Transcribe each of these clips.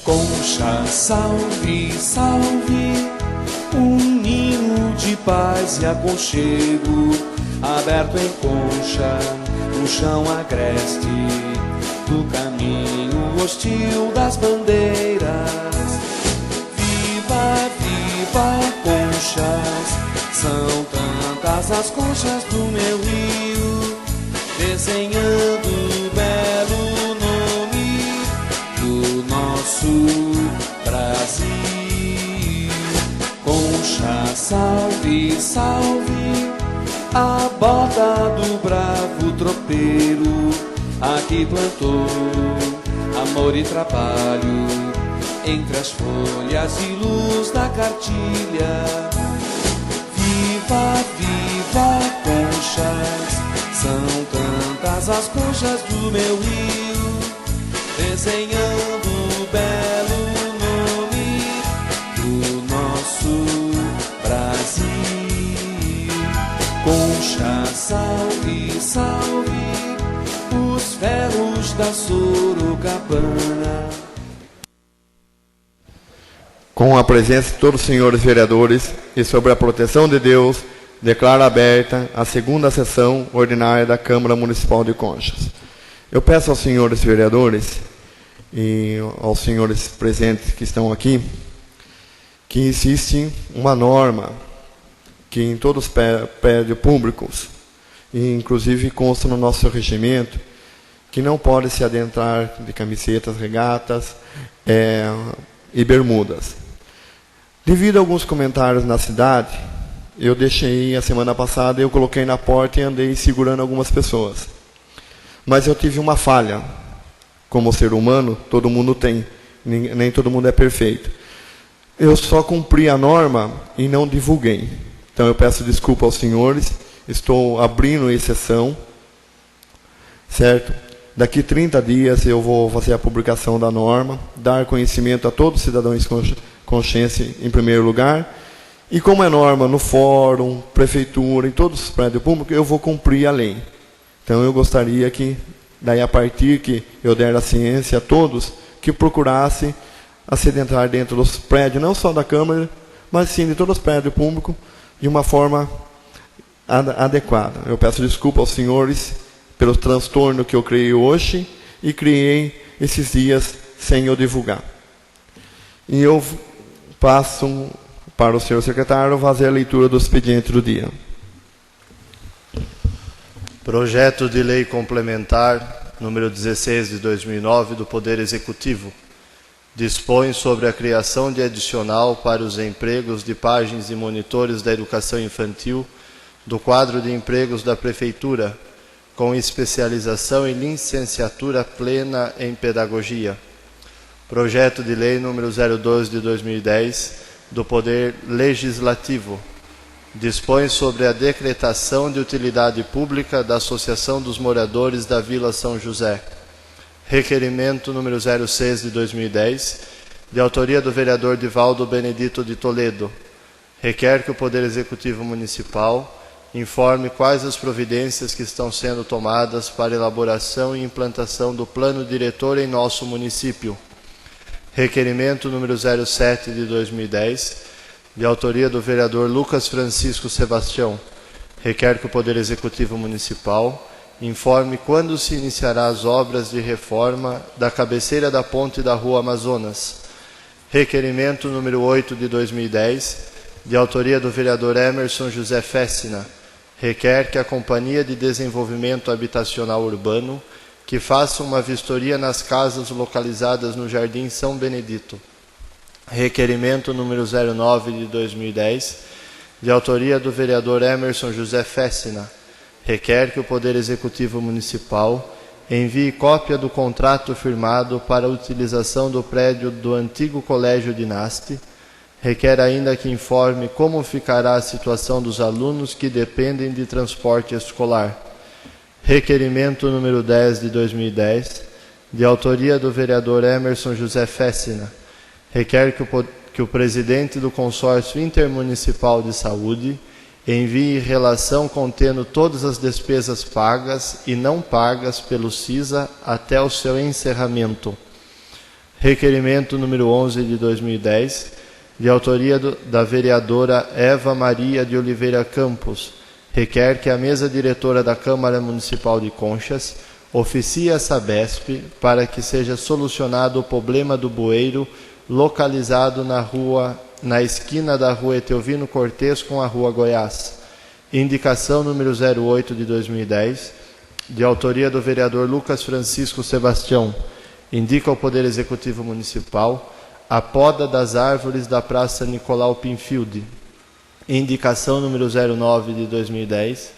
Concha, salve, salve, um ninho de paz e aconchego, aberto em concha, no chão agreste, do caminho hostil das bandeiras. Viva, viva, conchas, são tantas as conchas do meu rio, desenhando o belo nome do nosso Brasil. Concha, salve, salve, a bota do bravo tropeiro, aqui plantou amor e trabalho, entre as folhas e luz da cartilha. Viva, viva, conchas, são tantas as conchas do meu rio, desenhando o belo nome do nosso Brasil. Concha, salve, salve, os ferros da Sorocabana. Com a presença de todos os senhores vereadores e sobre a proteção de Deus, declaro aberta a segunda sessão ordinária da Câmara Municipal de Conchas. Eu peço aos senhores vereadores e aos senhores presentes que estão aqui, que existe uma norma que em todos os prédios públicos, e inclusive consta no nosso regimento, que não pode se adentrar de camisetas, regatas e bermudas. Devido a alguns comentários na cidade, eu deixei a semana passada, eu coloquei na porta e andei segurando algumas pessoas. Mas eu tive uma falha. Como ser humano, todo mundo tem. Nem todo mundo é perfeito. Eu só cumpri a norma e não divulguei. Então eu peço desculpa aos senhores. Estou abrindo exceção. Certo? Daqui 30 dias eu vou fazer a publicação da norma, dar conhecimento a todos os cidadãos consciência em primeiro lugar. E como é norma no fórum, prefeitura, em todos os prédios públicos, eu vou cumprir a lei. Então eu gostaria que, daí a partir que eu der a ciência a todos, que procurasse adentrar dentro dos prédios, não só da Câmara, mas sim de todos os prédios públicos, de uma forma adequada. Eu peço desculpa aos senhores pelo transtorno que eu criei hoje e criei esses dias sem eu divulgar. E eu passo para o senhor secretário fazer a leitura do expediente do dia. Projeto de Lei Complementar, número 16 de 2009, do Poder Executivo, dispõe sobre a criação de adicional para os empregos de pajens e monitores da educação infantil do quadro de empregos da Prefeitura, com especialização e licenciatura plena em pedagogia. Projeto de Lei número 02 de 2010, do Poder Legislativo, dispõe sobre a decretação de utilidade pública da Associação dos Moradores da Vila São José. Requerimento número 06 de 2010, de autoria do vereador Divaldo Benedito de Toledo. Requer que o Poder Executivo Municipal informe quais as providências que estão sendo tomadas para elaboração e implantação do plano diretor em nosso município. Requerimento número 07 de 2010, de autoria do vereador Lucas Francisco Sebastião. Requer que o Poder Executivo Municipal informe quando se iniciará as obras de reforma da cabeceira da ponte da Rua Amazonas. Requerimento número 8 de 2010, de autoria do vereador Emerson José Fessina. Requer que a Companhia de Desenvolvimento Habitacional Urbano que faça uma vistoria nas casas localizadas no Jardim São Benedito. Requerimento número 09 de 2010, de autoria do vereador Emerson José Fessina. Requer que o Poder Executivo Municipal envie cópia do contrato firmado para a utilização do prédio do antigo Colégio Dinasti. Requer ainda que informe como ficará a situação dos alunos que dependem de transporte escolar. Requerimento número 10 de 2010, de autoria do vereador Emerson José Fessina. Requer que o presidente do Consórcio Intermunicipal de Saúde envie relação contendo todas as despesas pagas e não pagas pelo CISA até o seu encerramento. Requerimento número 11 de 2010, de autoria da vereadora Eva Maria de Oliveira Campos, requer que a mesa diretora da Câmara Municipal de Conchas oficie a Sabesp para que seja solucionado o problema do bueiro localizado na esquina da rua Etelvino Cortes com a rua Goiás. Indicação número 08 de 2010, de autoria do vereador Lucas Francisco Sebastião, indica ao Poder Executivo Municipal a poda das árvores da Praça Nicolau Pinfield. Indicação número 09 de 2010,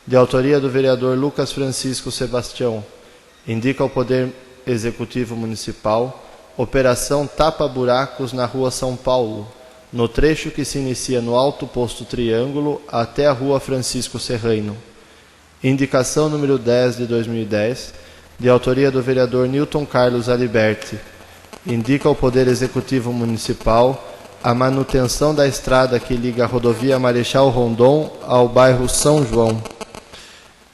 de autoria do vereador Lucas Francisco Sebastião, indica ao Poder Executivo Municipal operação tapa-buracos na Rua São Paulo, no trecho que se inicia no Alto Posto Triângulo até a Rua Francisco Serraino. Indicação número 10 de 2010, de autoria do vereador Newton Carlos Aliberti, indica ao Poder Executivo Municipal a manutenção da estrada que liga a rodovia Marechal Rondon ao bairro São João.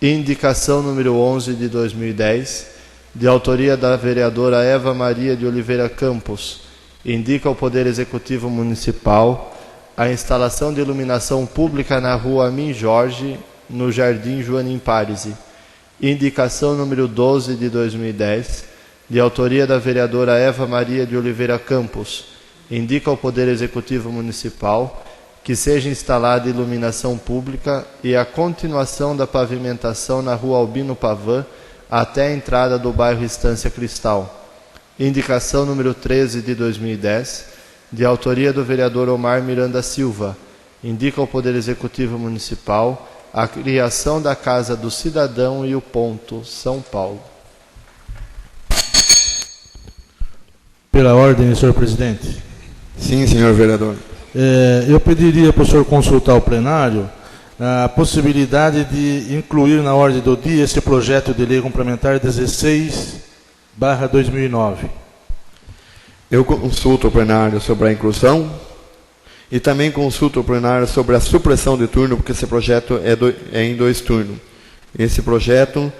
Indicação número 11 de 2010, de autoria da vereadora Eva Maria de Oliveira Campos, indica ao Poder Executivo Municipal a instalação de iluminação pública na rua Amin Jorge, no Jardim Joanim Parisi. Indicação número 12 de 2010, de autoria da vereadora Eva Maria de Oliveira Campos, indica ao Poder Executivo Municipal que seja instalada iluminação pública e a continuação da pavimentação na rua Albino Pavan até a entrada do bairro Estância Cristal. Indicação número 13 de 2010, de autoria do vereador Omar Miranda Silva, indica ao Poder Executivo Municipal a criação da Casa do Cidadão e o Ponto, São Paulo. Pela ordem, senhor presidente. Sim, senhor vereador. Eu pediria para o senhor consultar o plenário a possibilidade de incluir na ordem do dia esse projeto de lei complementar 16/2009. Eu consulto o plenário sobre a inclusão e também consulto o plenário sobre a supressão de turno, porque esse projeto é em 2 turnos. Esse projeto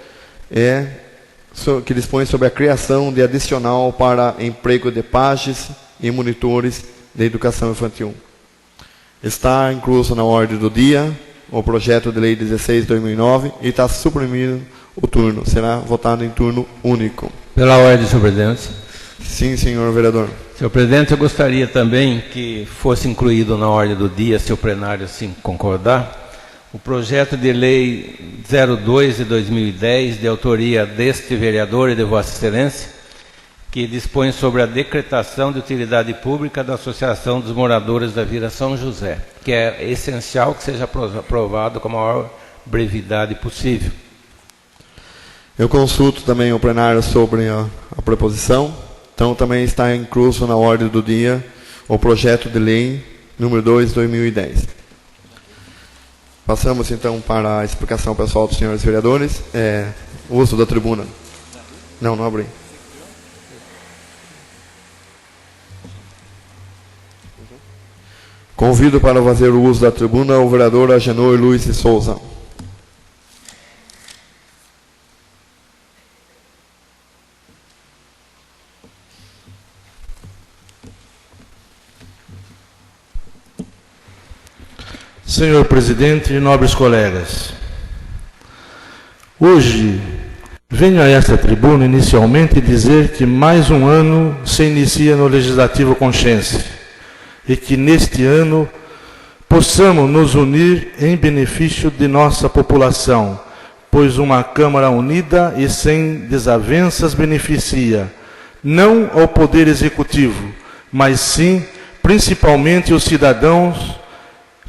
que dispõe sobre a criação de adicional para emprego de pajes e monitores de educação infantil. Está incluso na ordem do dia o projeto de lei 16/2009 e está suprimido o turno. Será votado em turno único. Pela ordem, senhor presidente. Sim, senhor vereador. Senhor presidente, eu gostaria também que fosse incluído na ordem do dia, se o plenário assim concordar, o projeto de lei 02 de 2010, de autoria deste vereador e de Vossa Excelência, que dispõe sobre a decretação de utilidade pública da Associação dos Moradores da Vila São José, que é essencial que seja aprovado com a maior brevidade possível. Eu consulto também o plenário sobre a proposição. Então, também está incluso na ordem do dia o projeto de lei número 2 de 2010. Passamos, então, para a explicação pessoal dos senhores vereadores. Uso da tribuna. Não abri. Convido para fazer o uso da tribuna o vereador Agenor Luiz de Souza. Senhor presidente e nobres colegas, hoje venho a esta tribuna inicialmente dizer que mais um ano se inicia no Legislativo Conchense e que neste ano possamos nos unir em benefício de nossa população, pois uma Câmara unida e sem desavenças beneficia não ao Poder Executivo, mas sim principalmente os cidadãos,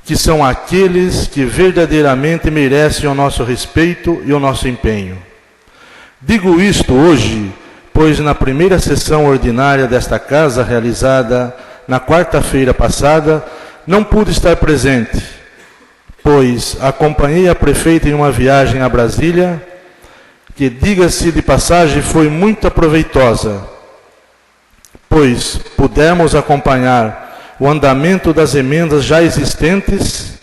que são aqueles que verdadeiramente merecem o nosso respeito e o nosso empenho. Digo isto hoje, pois na primeira sessão ordinária desta casa, realizada na quarta-feira passada, não pude estar presente, pois acompanhei a prefeita em uma viagem a Brasília, que, diga-se de passagem, foi muito proveitosa, pois pudemos acompanhar o andamento das emendas já existentes,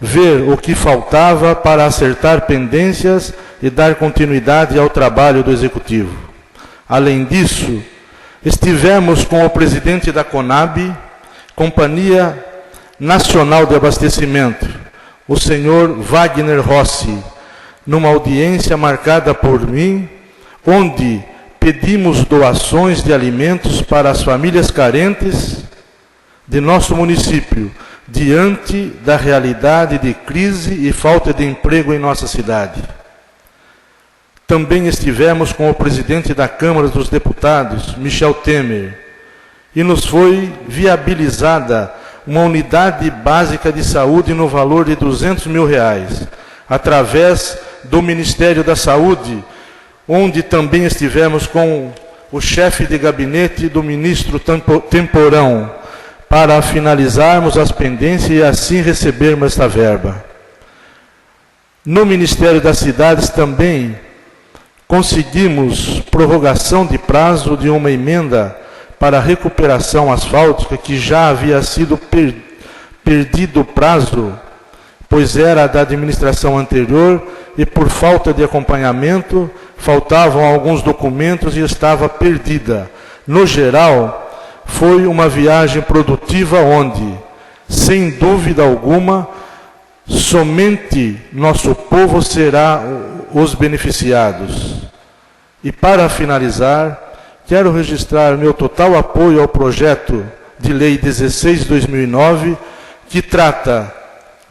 ver o que faltava para acertar pendências e dar continuidade ao trabalho do Executivo. Além disso, estivemos com o presidente da CONAB, Companhia Nacional de Abastecimento, o senhor Wagner Rossi, numa audiência marcada por mim, onde pedimos doações de alimentos para as famílias carentes de nosso município, diante da realidade de crise e falta de emprego em nossa cidade. Também estivemos com o presidente da Câmara dos Deputados, Michel Temer, e nos foi viabilizada uma unidade básica de saúde no valor de R$200 mil, através do Ministério da Saúde, onde também estivemos com o chefe de gabinete do ministro Temporão, para finalizarmos as pendências e assim recebermos esta verba. No Ministério das Cidades também conseguimos prorrogação de prazo de uma emenda para a recuperação asfáltica, que já havia sido perdido o prazo, pois era da administração anterior e por falta de acompanhamento, faltavam alguns documentos e estava perdida. No geral, foi uma viagem produtiva onde, sem dúvida alguma, somente nosso povo será os beneficiados. E para finalizar, quero registrar meu total apoio ao projeto de lei 16/2009, que trata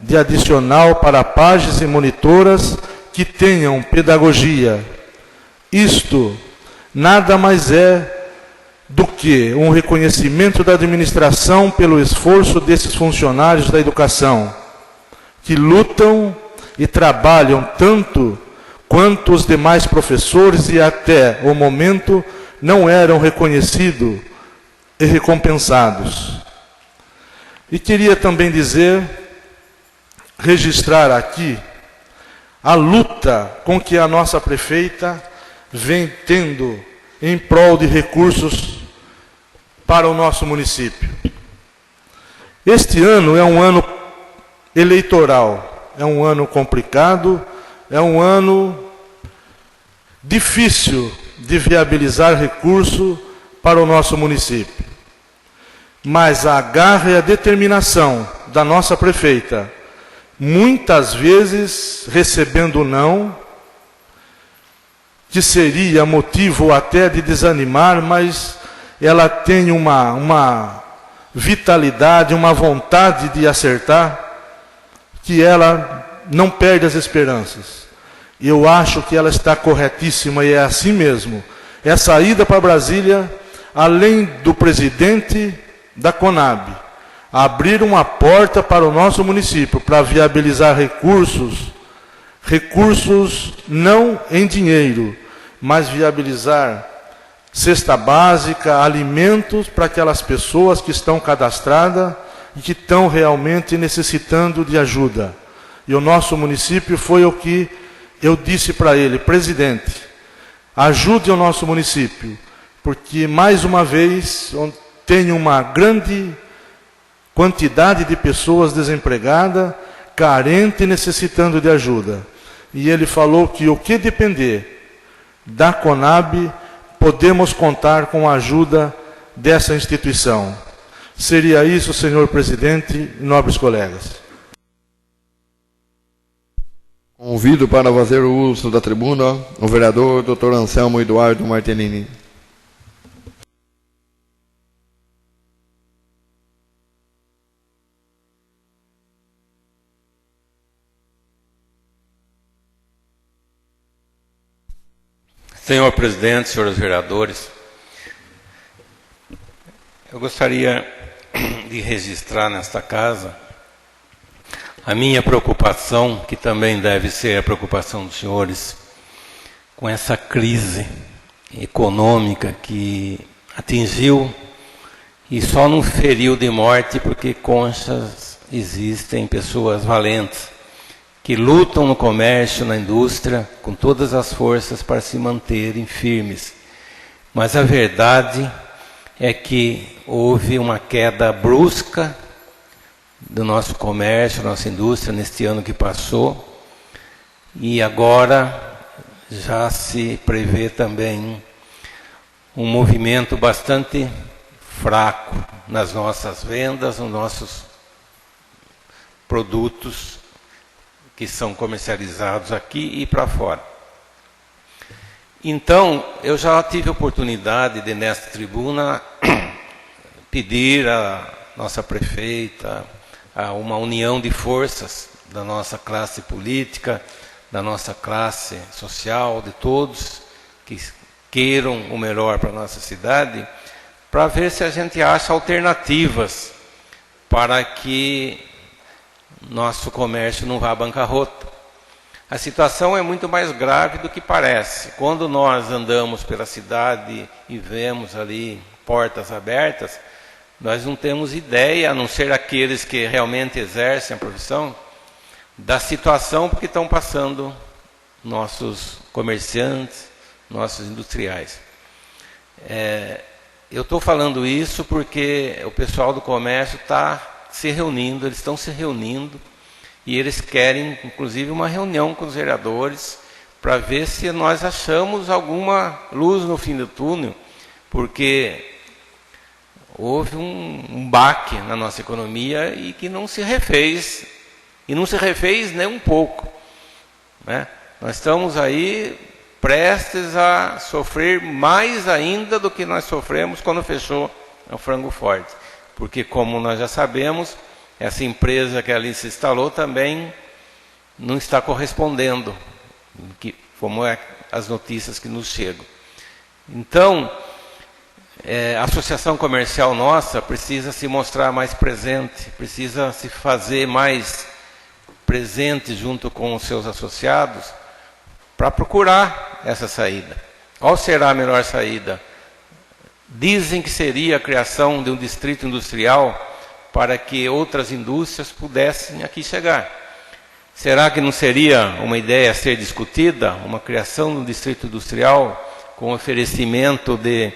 de adicional para pages e monitoras que tenham pedagogia. Isto nada mais é do que um reconhecimento da administração pelo esforço desses funcionários da educação, que lutam e trabalham tanto quanto os demais professores e até o momento não eram reconhecidos e recompensados. E queria também registrar aqui a luta com que a nossa prefeita vem tendo em prol de recursos para o nosso município. Este ano é um ano eleitoral, é um ano complicado, é um ano difícil de viabilizar recurso para o nosso município. Mas a garra e a determinação da nossa prefeita, muitas vezes recebendo não, que seria motivo até de desanimar, mas ela tem uma vitalidade, uma vontade de acertar, que ela não perde as esperanças. Eu acho que ela está corretíssima e é assim mesmo. Essa ida para Brasília, além do presidente da CONAB, abrir uma porta para o nosso município, para viabilizar recursos não em dinheiro, mas viabilizar cesta básica, alimentos para aquelas pessoas que estão cadastradas e que estão realmente necessitando de ajuda. E o nosso município foi o que eu disse para ele: presidente, ajude o nosso município, porque mais uma vez tem uma grande quantidade de pessoas desempregadas, carentes e necessitando de ajuda. E ele falou que o que depender da CONAB, podemos contar com a ajuda dessa instituição. Seria isso, senhor presidente e nobres colegas. Convido para fazer o uso da tribuna o vereador Dr. Anselmo Eduardo Martellini. Senhor presidente, senhores vereadores, eu gostaria de registrar nesta casa a minha preocupação, que também deve ser a preocupação dos senhores, com essa crise econômica que atingiu e só não feriu de morte, porque Conchas existem pessoas valentes que lutam no comércio, na indústria, com todas as forças para se manterem firmes. Mas a verdade é que houve uma queda brusca do nosso comércio, da nossa indústria, neste ano que passou, e agora já se prevê também um movimento bastante fraco nas nossas vendas, nos nossos produtos que são comercializados aqui e para fora. Então, eu já tive a oportunidade de, nesta tribuna, pedir à nossa prefeita a uma união de forças da nossa classe política, da nossa classe social, de todos que queiram o melhor para a nossa cidade, para ver se a gente acha alternativas para que nosso comércio não vá à bancarrota. A situação é muito mais grave do que parece. Quando nós andamos pela cidade e vemos ali portas abertas, nós não temos ideia, a não ser aqueles que realmente exercem a profissão, da situação que estão passando nossos comerciantes, nossos industriais. Eu estou falando isso porque o pessoal do comércio está se reunindo, eles estão se reunindo, e eles querem, inclusive, uma reunião com os vereadores para ver se nós achamos alguma luz no fim do túnel, porque houve um baque na nossa economia e que não se refez, e não se refez nem um pouco, né? Nós estamos aí prestes a sofrer mais ainda do que nós sofremos quando fechou o Frango Forte, porque, como nós já sabemos, essa empresa que ali se instalou também não está correspondendo, como é as notícias que nos chegam. Então, a associação comercial nossa precisa se mostrar mais presente, precisa se fazer mais presente junto com os seus associados para procurar essa saída. Qual será a melhor saída? Dizem que seria a criação de um distrito industrial para que outras indústrias pudessem aqui chegar. Será que não seria uma ideia a ser discutida, uma criação de um distrito industrial com oferecimento de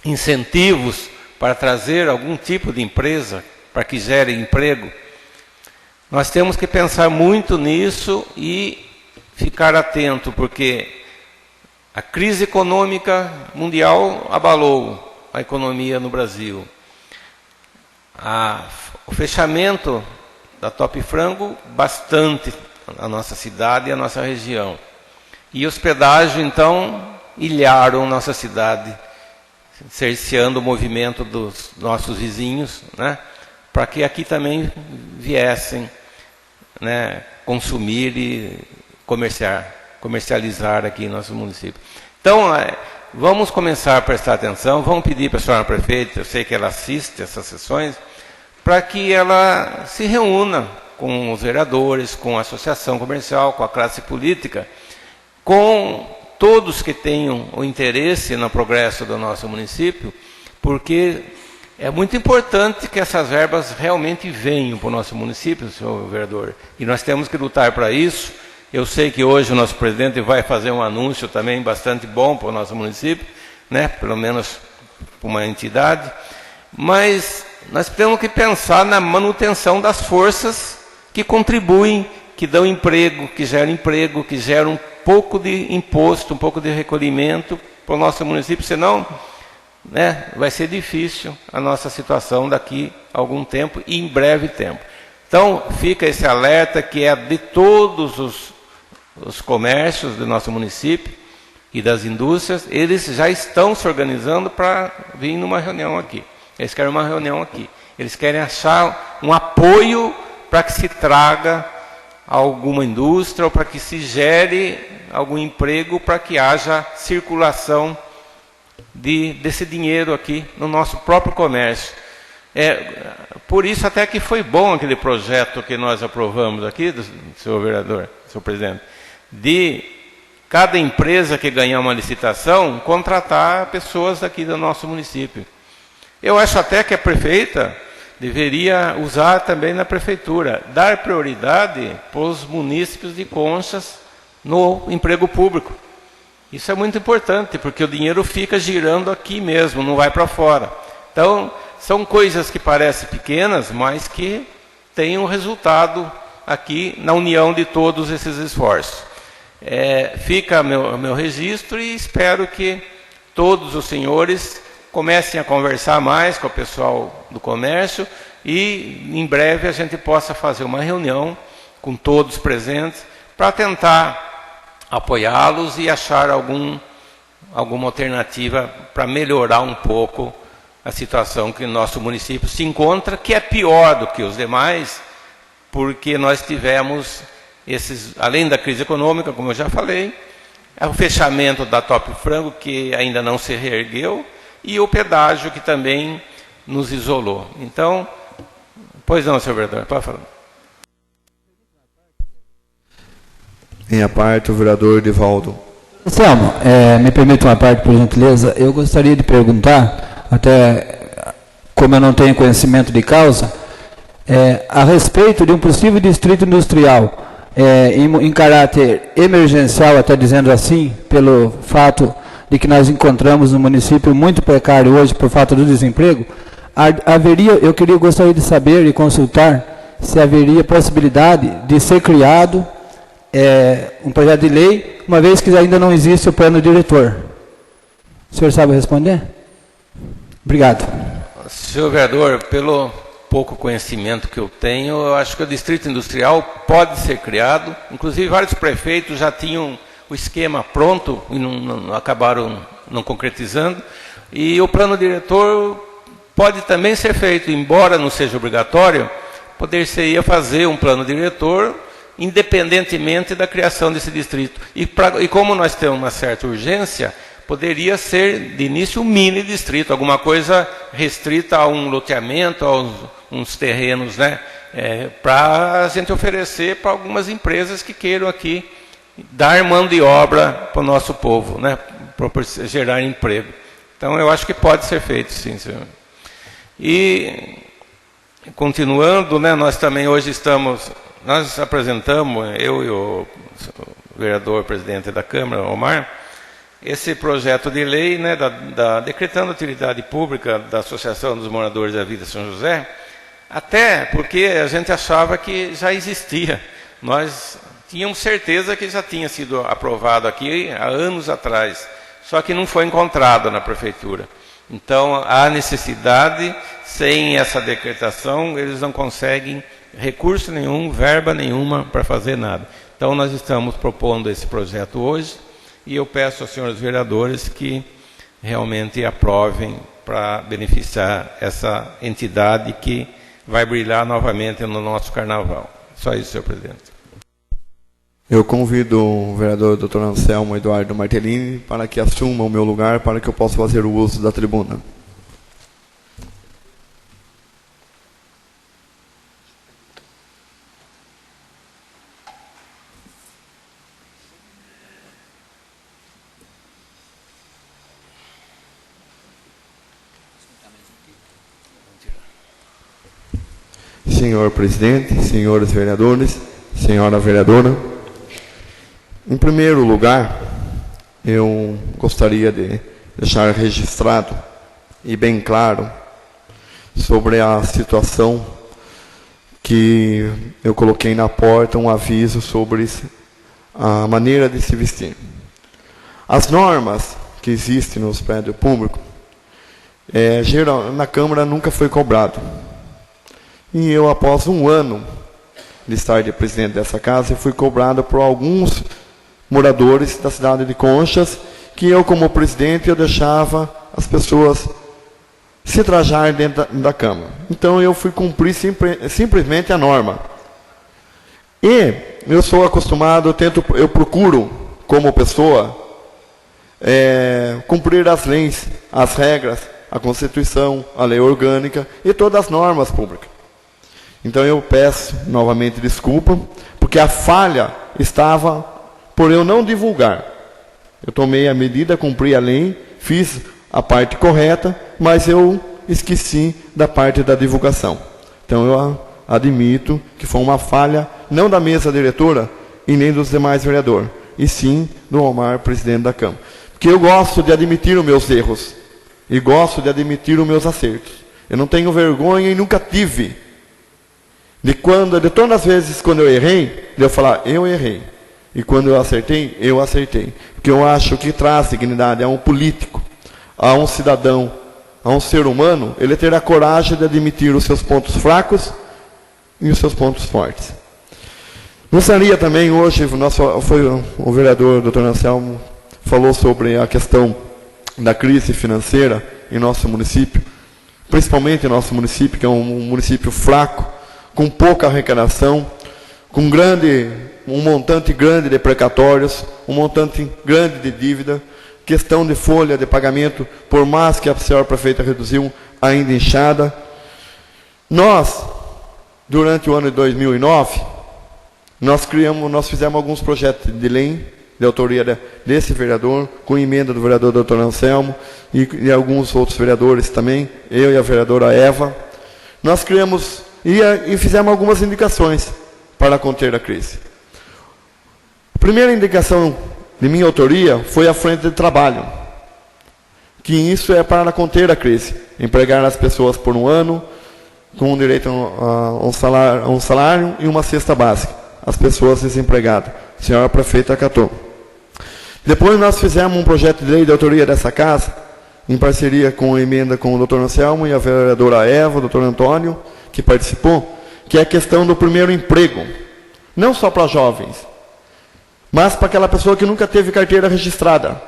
incentivos para trazer algum tipo de empresa para que gere emprego? Nós temos que pensar muito nisso e ficar atento, porque a crise econômica mundial abalou a economia no Brasil. O fechamento da Top Frango, bastante a nossa cidade e a nossa região. E os pedágios, então, ilharam nossa cidade, cerceando o movimento dos nossos vizinhos, né, para que aqui também viessem, né, consumir e comercializar aqui em nosso município. Então, vamos começar a prestar atenção, vamos pedir para a senhora prefeita, eu sei que ela assiste essas sessões, para que ela se reúna com os vereadores, com a associação comercial, com a classe política, com todos que tenham o interesse no progresso do nosso município, porque é muito importante que essas verbas realmente venham para o nosso município, senhor vereador, e nós temos que lutar para isso. Eu sei que hoje o nosso presidente vai fazer um anúncio também bastante bom para o nosso município, né? Pelo menos para uma entidade, mas nós temos que pensar na manutenção das forças que contribuem, que dão emprego, que geram um pouco de imposto, um pouco de recolhimento para o nosso município, senão, né, vai ser difícil a nossa situação daqui a algum tempo e em breve tempo. Então, fica esse alerta que é de todos os comércios do nosso município e das indústrias, eles já estão se organizando para vir numa reunião aqui. Eles querem uma reunião aqui. Eles querem achar um apoio para que se traga alguma indústria ou para que se gere algum emprego, para que haja circulação desse dinheiro aqui no nosso próprio comércio. Por isso até que foi bom aquele projeto que nós aprovamos aqui, senhor vereador, senhor presidente, de cada empresa que ganhar uma licitação, contratar pessoas aqui do nosso município. Eu acho até que a prefeita deveria usar também na prefeitura, dar prioridade para os munícipes de Conchas no emprego público. Isso é muito importante, porque o dinheiro fica girando aqui mesmo, não vai para fora. Então, são coisas que parecem pequenas, mas que têm um resultado aqui na união de todos esses esforços. Fica meu registro e espero que todos os senhores comecem a conversar mais com o pessoal do comércio e em breve a gente possa fazer uma reunião com todos presentes para tentar apoiá-los e achar alguma alternativa para melhorar um pouco a situação que o nosso município se encontra, que é pior do que os demais, porque nós tivemos além da crise econômica, como eu já falei, o fechamento da Top Frango, que ainda não se reergueu, e o pedágio, que também nos isolou. Então, pois não, senhor vereador, pode falar. Em a parte, o vereador Edivaldo. Selmo, me permite uma parte, por gentileza. Eu gostaria de perguntar, até como eu não tenho conhecimento de causa, a respeito de um possível distrito industrial, em caráter emergencial, até dizendo assim, pelo fato de que nós encontramos um município muito precário hoje por falta do desemprego, gostaria de saber e consultar se haveria possibilidade de ser criado um projeto de lei, uma vez que ainda não existe o plano diretor. O senhor sabe responder? Obrigado. Senhor vereador, pelo pouco conhecimento que eu tenho, eu acho que o distrito industrial pode ser criado. Inclusive, vários prefeitos já tinham o esquema pronto e acabaram não concretizando. E o plano diretor pode também ser feito, embora não seja obrigatório, poder-se-ia fazer um plano diretor independentemente da criação desse distrito. E como nós temos uma certa urgência, poderia ser de início um mini distrito, alguma coisa restrita a um loteamento, a uns terrenos, né, para a gente oferecer para algumas empresas que queiram aqui dar mão de obra para o nosso povo, né, para gerar emprego. Então, eu acho que pode ser feito, sim, senhor. E, continuando, né, nós também hoje nós apresentamos, eu e o vereador presidente da Câmara, Omar, esse projeto de lei, né, decretando a utilidade pública da Associação dos Moradores da Vida São José, até porque a gente achava que já existia. Nós tínhamos certeza que já tinha sido aprovado aqui há anos atrás, só que não foi encontrado na prefeitura. Então, há necessidade, sem essa decretação, eles não conseguem recurso nenhum, verba nenhuma para fazer nada. Então, nós estamos propondo esse projeto hoje, e eu peço aos senhores vereadores que realmente aprovem para beneficiar essa entidade que vai brilhar novamente no nosso carnaval. Só isso, senhor presidente. Eu convido o vereador Dr. Anselmo Eduardo Martellini para que assuma o meu lugar para que eu possa fazer o uso da tribuna. Senhor presidente, senhores vereadores, senhora vereadora, em primeiro lugar, eu gostaria de deixar registrado e bem claro sobre a situação que eu coloquei na porta um aviso sobre a maneira de se vestir. As normas que existem nos prédios públicos, na Câmara nunca foi cobrado. E eu, após um ano de estar de presidente dessa casa, fui cobrado por alguns moradores da cidade de Conchas, que eu, como presidente, eu deixava as pessoas se trajar dentro da Câmara. Então, eu fui cumprir simplesmente a norma. E eu sou acostumado, eu procuro, como pessoa, cumprir as leis, as regras, a Constituição, a lei orgânica e todas as normas públicas. Então eu peço novamente desculpa, porque a falha estava por eu não divulgar. Eu tomei a medida, cumpri a lei, fiz a parte correta, mas eu esqueci da parte da divulgação. Então eu admito que foi uma falha, não da mesa diretora e nem dos demais vereadores, e sim do Omar, presidente da Câmara. Porque eu gosto de admitir os meus erros, e gosto de admitir os meus acertos. Eu não tenho vergonha e nunca tive de todas as vezes quando eu errei, de eu falar, eu errei. E quando eu acertei, eu acertei. Porque eu acho que traz dignidade a um político. a um cidadão, a um ser humano, ele ter a coragem de admitir os seus pontos fracos e os seus pontos fortes. Gostaria também, hoje, foi o vereador Dr. Anselmo, falou sobre a questão da crise financeira em nosso município, principalmente em nosso município, que é um município fraco, com pouca arrecadação, com um montante grande de precatórios, um montante grande de dívida, questão de folha de pagamento, por mais que a senhora prefeita reduziu, ainda inchada. Nós, durante o ano de 2009, nós fizemos alguns projetos de lei, de autoria desse vereador, com emenda do vereador Dr. Anselmo e alguns outros vereadores também, eu e a vereadora Eva. Nós criamos e fizemos algumas indicações para conter a crise. A primeira indicação de minha autoria foi a frente de trabalho, que isso é para conter a crise, empregar as pessoas por um ano, com direito a um salário e uma cesta básica, as pessoas desempregadas. A senhora prefeita acatou. Depois nós fizemos um projeto de lei de autoria dessa casa, em parceria com a emenda com o Dr. Anselmo e a vereadora Eva, o Dr. Antônio, que participou, que é a questão do primeiro emprego, não só para jovens, mas para aquela pessoa que nunca teve carteira registrada.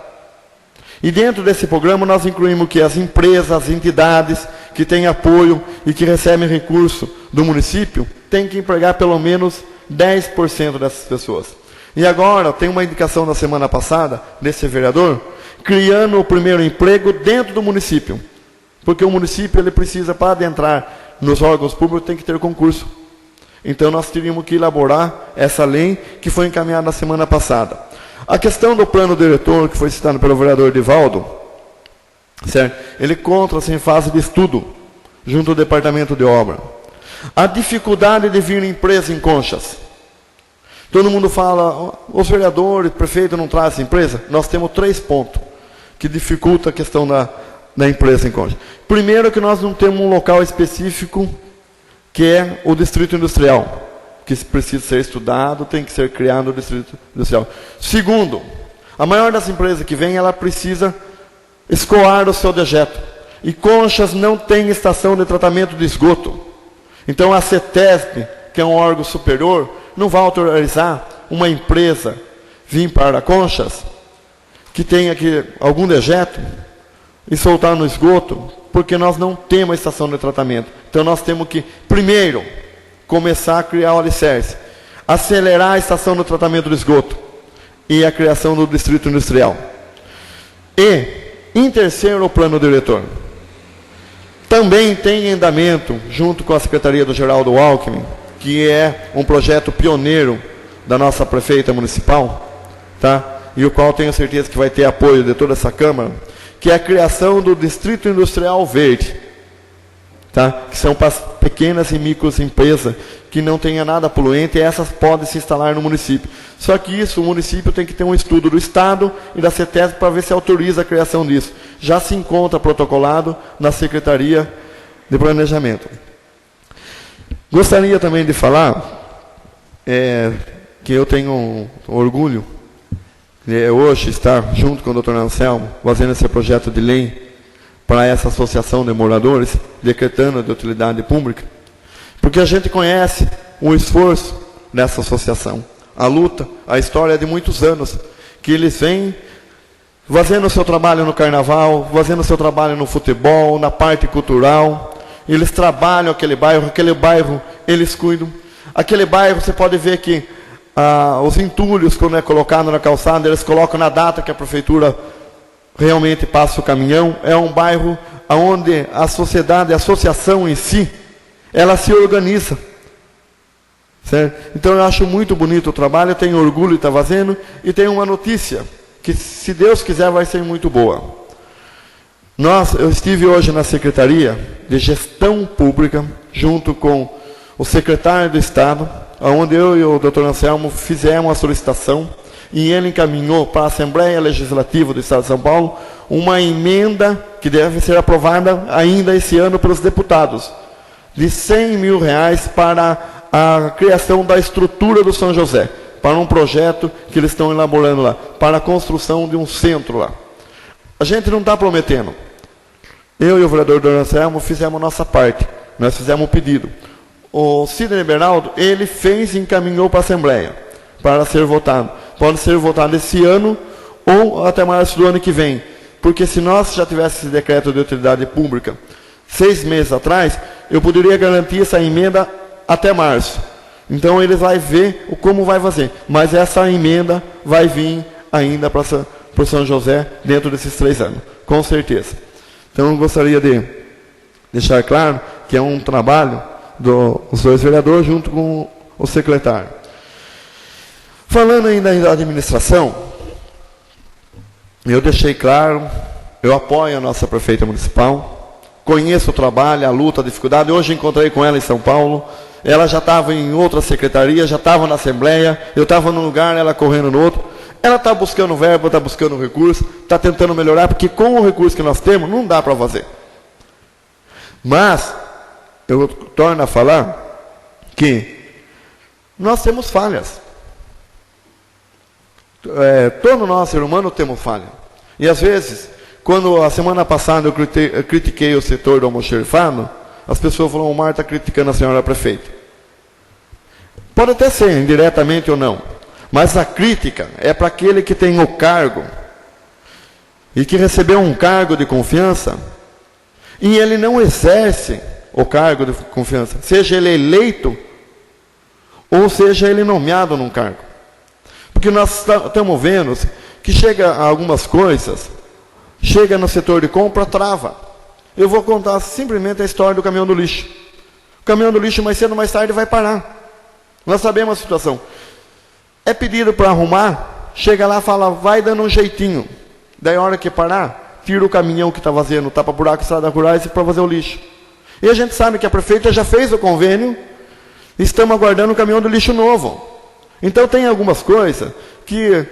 E dentro desse programa nós incluímos que as empresas, as entidades que têm apoio e que recebem recurso do município, têm que empregar pelo menos 10% dessas pessoas. E agora, tem uma indicação da semana passada, desse vereador, criando o primeiro emprego dentro do município. Porque o município, ele precisa, para adentrar nos órgãos públicos, tem que ter concurso. Então, nós teríamos que elaborar essa lei que foi encaminhada na semana passada. A questão do plano diretor, que foi citado pelo vereador Edivaldo, certo? Ele encontra-se em fase de estudo, junto ao departamento de obra. A dificuldade de vir empresa em Conchas. Todo mundo fala, os vereadores, prefeito não trazem empresa. Nós temos 3 pontos que dificultam a questão da empresa em Conchas. Primeiro, que nós não temos um local específico, que é o distrito industrial, que precisa ser estudado, tem que ser criado o distrito industrial. Segundo, a maior das empresas que vem, ela precisa escoar o seu dejeto. E Conchas não tem estação de tratamento de esgoto. Então a CETESB, que é um órgão superior, não vai autorizar uma empresa vir para Conchas, que tenha aqui algum dejeto, e soltar no esgoto, porque nós não temos a estação de tratamento. Então nós temos que, primeiro, começar a criar o alicerce, acelerar a estação de tratamento do esgoto e a criação do distrito industrial. E, em terceiro, o plano diretor. Também tem em andamento, junto com a Secretaria do Geraldo Alckmin, que é um projeto pioneiro da nossa prefeita municipal, tá? E o qual tenho certeza que vai ter apoio de toda essa Câmara, que é a criação do Distrito Industrial Verde, tá? Que são para as pequenas e micros empresas que não tenham nada poluente, e essas podem se instalar no município. Só que isso, o município tem que ter um estudo do Estado e da CETESB para ver se autoriza a criação disso. Já se encontra protocolado na Secretaria de Planejamento. Gostaria também de falar que eu tenho um orgulho de hoje estar junto com o Dr. Anselmo, fazendo esse projeto de lei para essa associação de moradores, decretando de utilidade pública, porque a gente conhece o esforço dessa associação, a luta, a história de muitos anos, que eles vêm fazendo o seu trabalho no carnaval, fazendo o seu trabalho no futebol, na parte cultural. Eles trabalham aquele bairro eles cuidam. Aquele bairro, você pode ver que os entulhos, quando é colocado na calçada, eles colocam na data que a prefeitura realmente passa o caminhão. É um bairro onde a sociedade, a associação em si, ela se organiza. Certo? Então eu acho muito bonito o trabalho, eu tenho orgulho de estar fazendo, e tenho uma notícia, que se Deus quiser vai ser muito boa. Eu estive hoje na Secretaria de Gestão Pública, junto com o secretário do Estado, onde eu e o Dr. Anselmo fizemos uma solicitação, e ele encaminhou para a Assembleia Legislativa do Estado de São Paulo uma emenda que deve ser aprovada ainda esse ano pelos deputados, de R$100 mil para a criação da estrutura do São José, para um projeto que eles estão elaborando lá, para a construção de um centro lá. A gente não está prometendo. Eu e o vereador Dr. Anselmo fizemos a nossa parte. Nós fizemos o pedido. O Sidney Bernardo, ele fez e encaminhou para a Assembleia para ser votado. Pode ser votado esse ano ou até março do ano que vem. Porque se nós já tivéssemos esse decreto de utilidade pública 6 meses atrás, eu poderia garantir essa emenda até março. Então eles vão ver como vai fazer. Mas essa emenda vai vir ainda para São José dentro desses 3 anos, com certeza. Então eu gostaria de deixar claro que é um trabalho dos 2 vereadores junto com o secretário. Falando ainda da administração, eu deixei claro, eu apoio a nossa prefeita municipal, conheço o trabalho, a luta, a dificuldade. Hoje encontrei com ela em São Paulo, ela já estava em outra secretaria, já estava na Assembleia, eu estava num lugar, ela correndo no outro. Ela está buscando verba, está buscando recurso, está tentando melhorar, porque com o recurso que nós temos, não dá para fazer. Mas, eu torno a falar que nós temos falhas. Todo nós, ser humano, temos falha. E às vezes, quando a semana passada eu critiquei o setor do almoxerifado, as pessoas falaram: o Mar está criticando a senhora prefeita. Pode até ser, indiretamente ou não. Mas a crítica é para aquele que tem o cargo e que recebeu um cargo de confiança e ele não exerce o cargo de confiança, seja ele eleito ou seja ele nomeado num cargo. Porque nós estamos vendo que chega a algumas coisas, chega no setor de compra, trava. Eu vou contar simplesmente a história do caminhão do lixo. O caminhão do lixo mais cedo ou mais tarde vai parar. Nós sabemos a situação. É pedido para arrumar, chega lá e fala: vai dando um jeitinho. Daí a hora que parar, tira o caminhão que está fazendo tapa-buraco, estrada rurais para fazer o lixo. E a gente sabe que a prefeita já fez o convênio, estamos aguardando o caminhão do lixo novo. Então tem algumas coisas que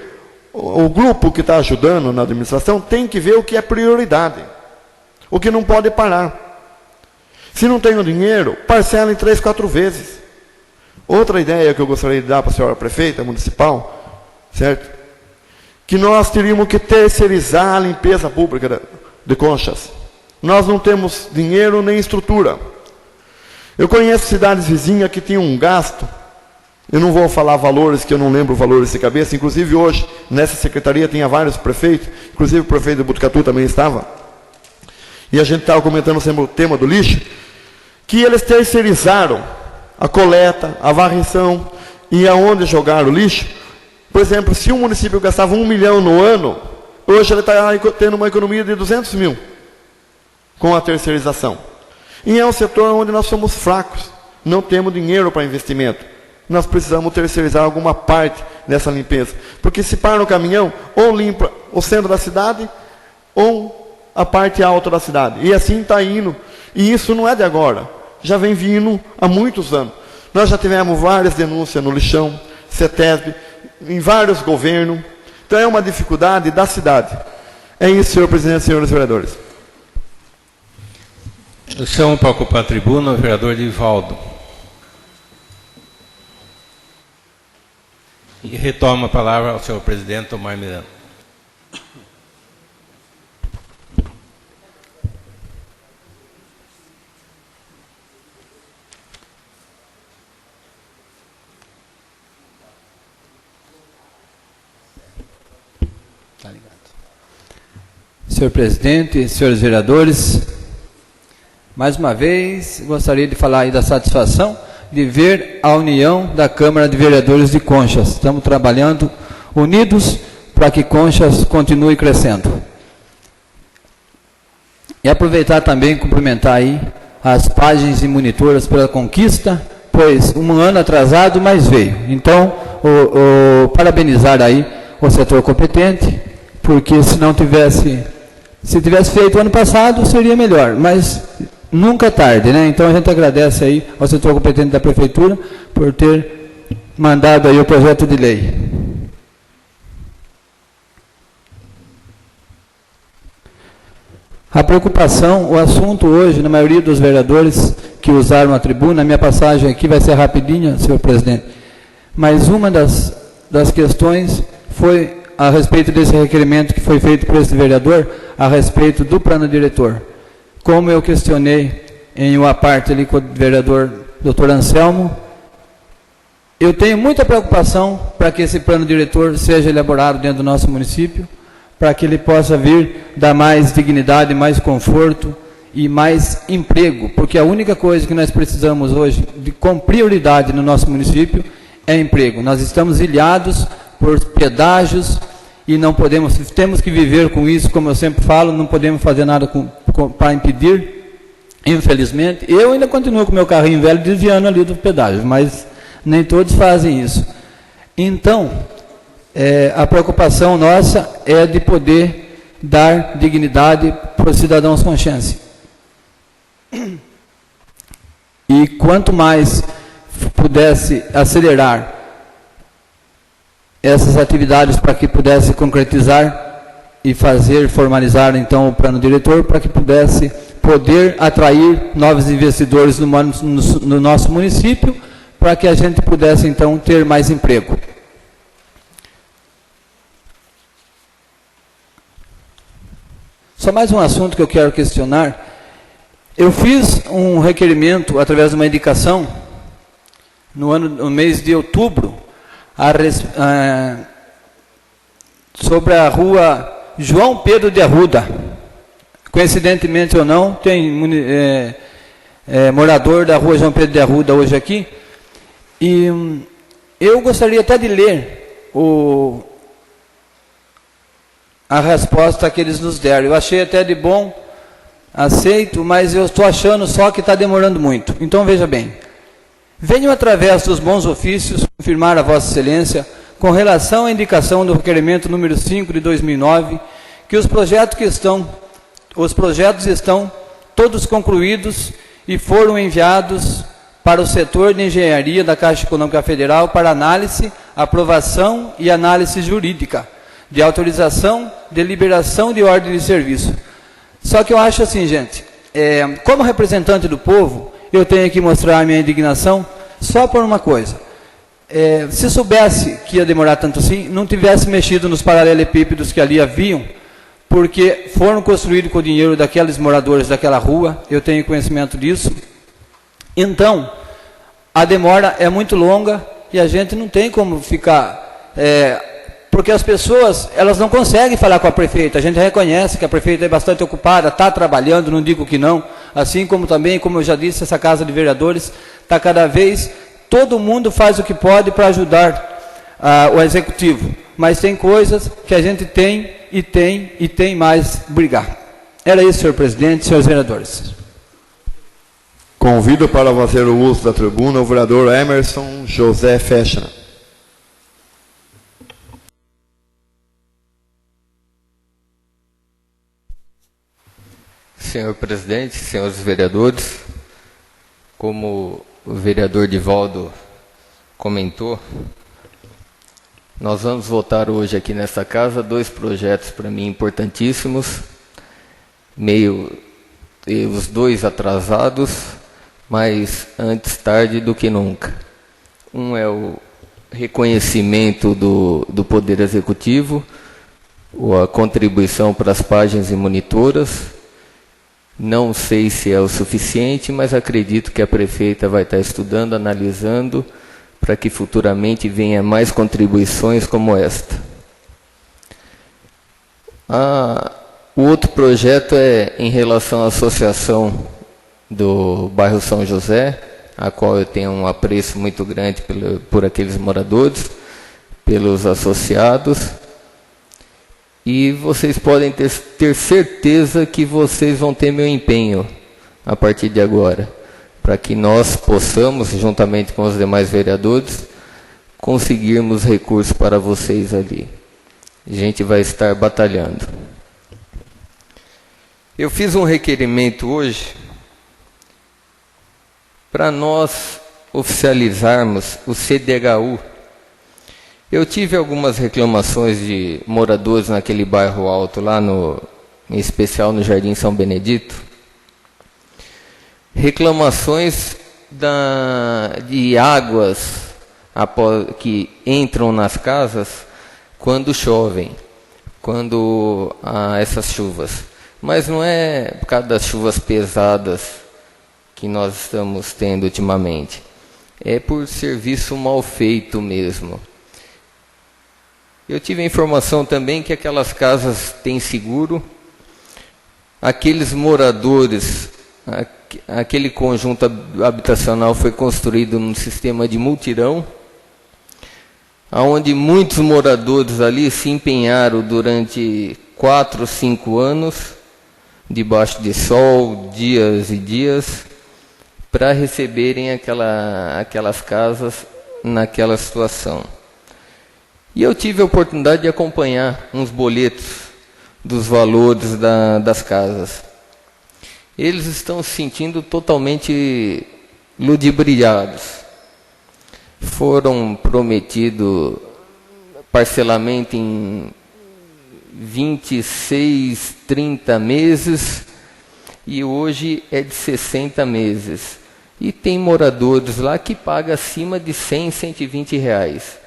o grupo que está ajudando na administração tem que ver o que é prioridade, o que não pode parar. Se não tem o dinheiro, parcela em 3, 4 vezes. Outra ideia que eu gostaria de dar para a senhora prefeita municipal, certo? Que nós teríamos que terceirizar a limpeza pública de Conchas. Nós não temos dinheiro nem estrutura. Eu conheço cidades vizinhas que tinham um gasto, eu não vou falar valores, que eu não lembro valores de cabeça, inclusive hoje, nessa secretaria, tinha vários prefeitos, inclusive o prefeito de Botucatu também estava, e a gente estava comentando sempre o tema do lixo, que eles terceirizaram a coleta, a varrição e aonde jogar o lixo. Por exemplo, se um município gastava 1 milhão no ano, hoje ele está tendo uma economia de 200 mil com a terceirização. E é um setor onde nós somos fracos, não temos dinheiro para investimento. Nós precisamos terceirizar alguma parte dessa limpeza. Porque se para no caminhão, ou limpa o centro da cidade, ou a parte alta da cidade. E assim está indo. E isso não é de agora. Já vem vindo há muitos anos. Nós já tivemos várias denúncias no lixão, CETESB, em vários governos. Então é uma dificuldade da cidade. É isso, senhor presidente e senhores vereadores. Eu chamo para ocupar a tribuna o vereador Divaldo. E retomo a palavra ao senhor presidente Omar Miranda. Senhor presidente, senhores vereadores, mais uma vez gostaria de falar aí da satisfação de ver a união da Câmara de Vereadores de Conchas. Estamos trabalhando unidos para que Conchas continue crescendo. E aproveitar também e cumprimentar aí as páginas e monitoras pela conquista, pois um ano atrasado, mas veio. Então, parabenizar aí o setor competente, porque se tivesse feito ano passado, seria melhor, mas nunca é tarde, né? Então a gente agradece aí ao setor competente da Prefeitura por ter mandado aí o projeto de lei. A preocupação, o assunto hoje, na maioria dos vereadores que usaram a tribuna, a minha passagem aqui vai ser rapidinha, senhor presidente, mas uma das questões foi a respeito desse requerimento que foi feito por esse vereador, a respeito do plano diretor. Como eu questionei em uma parte ali com o vereador Dr. Anselmo, eu tenho muita preocupação para que esse plano diretor seja elaborado dentro do nosso município, para que ele possa vir dar mais dignidade, mais conforto e mais emprego, porque a única coisa que nós precisamos hoje, com prioridade no nosso município, é emprego. Nós estamos ilhados por pedágios e não podemos, temos que viver com isso, como eu sempre falo, não podemos fazer nada para impedir, infelizmente. Eu ainda continuo com o meu carrinho velho desviando ali do pedágio, mas nem todos fazem isso. Então, a preocupação nossa é de poder dar dignidade para os cidadãos conscientes. E quanto mais pudesse acelerar essas atividades para que pudesse concretizar e fazer, formalizar então o plano diretor, para que pudesse poder atrair novos investidores no nosso município, para que a gente pudesse então ter mais emprego. Só mais um assunto que eu quero questionar. Eu fiz um requerimento através de uma indicação no mês de outubro sobre a rua João Pedro de Arruda. Coincidentemente ou não, tem morador da rua João Pedro de Arruda hoje aqui. E eu gostaria até de ler a resposta que eles nos deram. Eu achei até de bom, aceito, mas eu estou achando só que está demorando muito. Então veja bem, venho através dos bons ofícios confirmar a Vossa Excelência, com relação à indicação do requerimento número 5 de 2009, que os projetos estão todos concluídos e foram enviados para o setor de engenharia da Caixa Econômica Federal para análise, aprovação e análise jurídica, de autorização, de liberação de ordem de serviço. Só que eu acho assim, gente, como representante do povo, eu tenho que mostrar a minha indignação só por uma coisa. Se soubesse que ia demorar tanto assim, não tivesse mexido nos paralelepípedos que ali haviam, porque foram construídos com o dinheiro daqueles moradores daquela rua, eu tenho conhecimento disso. Então, a demora é muito longa e a gente não tem como ficar... porque as pessoas, elas não conseguem falar com a prefeita. A gente reconhece que a prefeita é bastante ocupada, está trabalhando, não digo que não. Assim como também, como eu já disse, essa Casa de Vereadores está cada vez... Todo mundo faz o que pode para ajudar o Executivo. Mas tem coisas que a gente tem e tem mais brigar. Era isso, senhor presidente, senhores vereadores. Convido para fazer o uso da tribuna o vereador Emerson José Fechner. Senhor presidente, senhores vereadores, como o vereador Divaldo comentou, nós vamos votar hoje aqui nessa casa 2 projetos para mim importantíssimos, os 2 atrasados, mas antes tarde do que nunca. Um é o reconhecimento do Poder Executivo, a contribuição para as páginas e monitoras. Não sei se é o suficiente, mas acredito que a prefeita vai estar estudando, analisando, para que futuramente venha mais contribuições como esta. O outro projeto é em relação à associação do bairro São José, a qual eu tenho um apreço muito grande por aqueles moradores, pelos associados. E vocês podem ter certeza que vocês vão ter meu empenho a partir de agora, para que nós possamos, juntamente com os demais vereadores, conseguirmos recursos para vocês ali. A gente vai estar batalhando. Eu fiz um requerimento hoje para nós oficializarmos o CDHU. Eu tive algumas reclamações de moradores naquele bairro alto, lá em especial no Jardim São Benedito. Reclamações de águas que entram nas casas quando chovem, quando há essas chuvas. Mas não é por causa das chuvas pesadas que nós estamos tendo ultimamente. É por serviço mal feito mesmo. Eu tive a informação também que aquelas casas têm seguro. Aqueles moradores, aquele conjunto habitacional foi construído num sistema de mutirão, onde muitos moradores ali se empenharam durante 4 ou 5 anos, debaixo de sol, dias e dias, para receberem aquelas casas naquela situação. E eu tive a oportunidade de acompanhar uns boletos dos valores das casas. Eles estão se sentindo totalmente ludibriados. Foram prometidos parcelamento em 26, 30 meses e hoje é de 60 meses. E tem moradores lá que pagam acima de 100, 120 reais,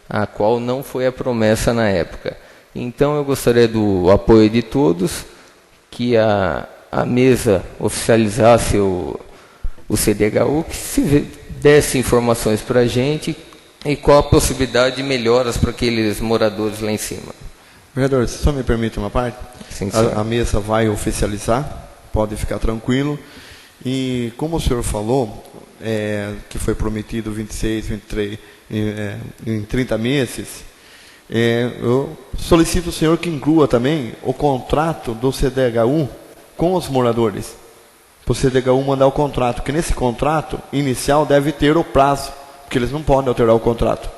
a qual não foi a promessa na época. Então eu gostaria do apoio de todos, que a mesa oficializasse o CDHU, que se desse informações para a gente e qual a possibilidade de melhoras para aqueles moradores lá em cima. Vereador, se só me permite uma parte, Sim, a mesa vai oficializar, pode ficar tranquilo. E como o senhor falou, que foi prometido 26, 23, em 30 meses, eu solicito ao senhor que inclua também o contrato do CDHU com os moradores. Para o CDHU mandar o contrato, que nesse contrato inicial deve ter o prazo, porque eles não podem alterar o contrato.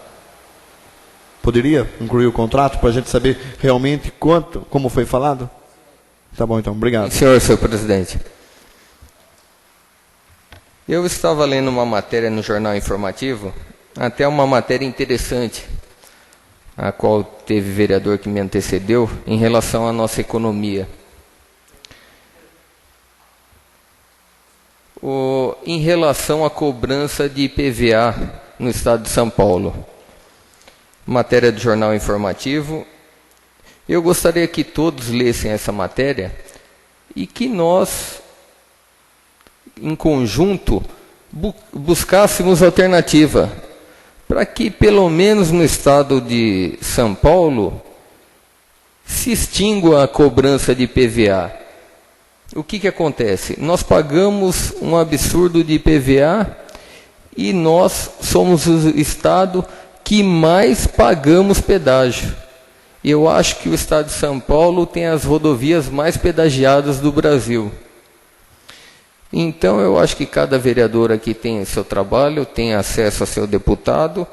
Poderia incluir o contrato para a gente saber realmente quanto, como foi falado? Tá bom, então, obrigado. Senhor presidente. Eu estava lendo uma matéria no Jornal Informativo, até uma matéria interessante, a qual teve vereador que me antecedeu, em relação à nossa economia. Em relação à cobrança de IPVA no estado de São Paulo. Matéria do Jornal Informativo. Eu gostaria que todos lessem essa matéria e que nós, em conjunto, buscássemos alternativa para que, pelo menos no estado de São Paulo, se extingua a cobrança de IPVA. O que acontece? Nós pagamos um absurdo de IPVA e nós somos o estado que mais pagamos pedágio. Eu acho que o estado de São Paulo tem as rodovias mais pedagiadas do Brasil. Então eu acho que cada vereador aqui tem seu trabalho, tem acesso a seu deputado.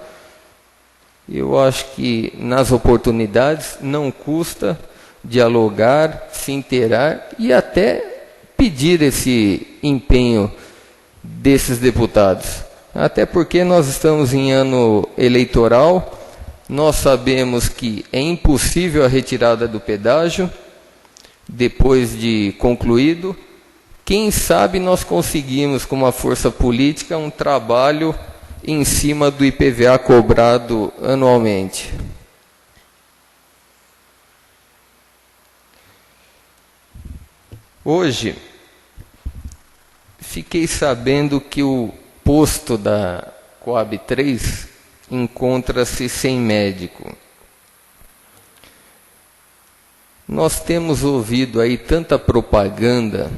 Eu acho que nas oportunidades não custa dialogar, se inteirar e até pedir esse empenho desses deputados. Até porque nós estamos em ano eleitoral, nós sabemos que é impossível a retirada do pedágio depois de concluído. Quem sabe nós conseguimos, com uma força política, um trabalho em cima do IPVA cobrado anualmente. Hoje, fiquei sabendo que o posto da Coab 3 encontra-se sem médico. Nós temos ouvido aí tanta propaganda,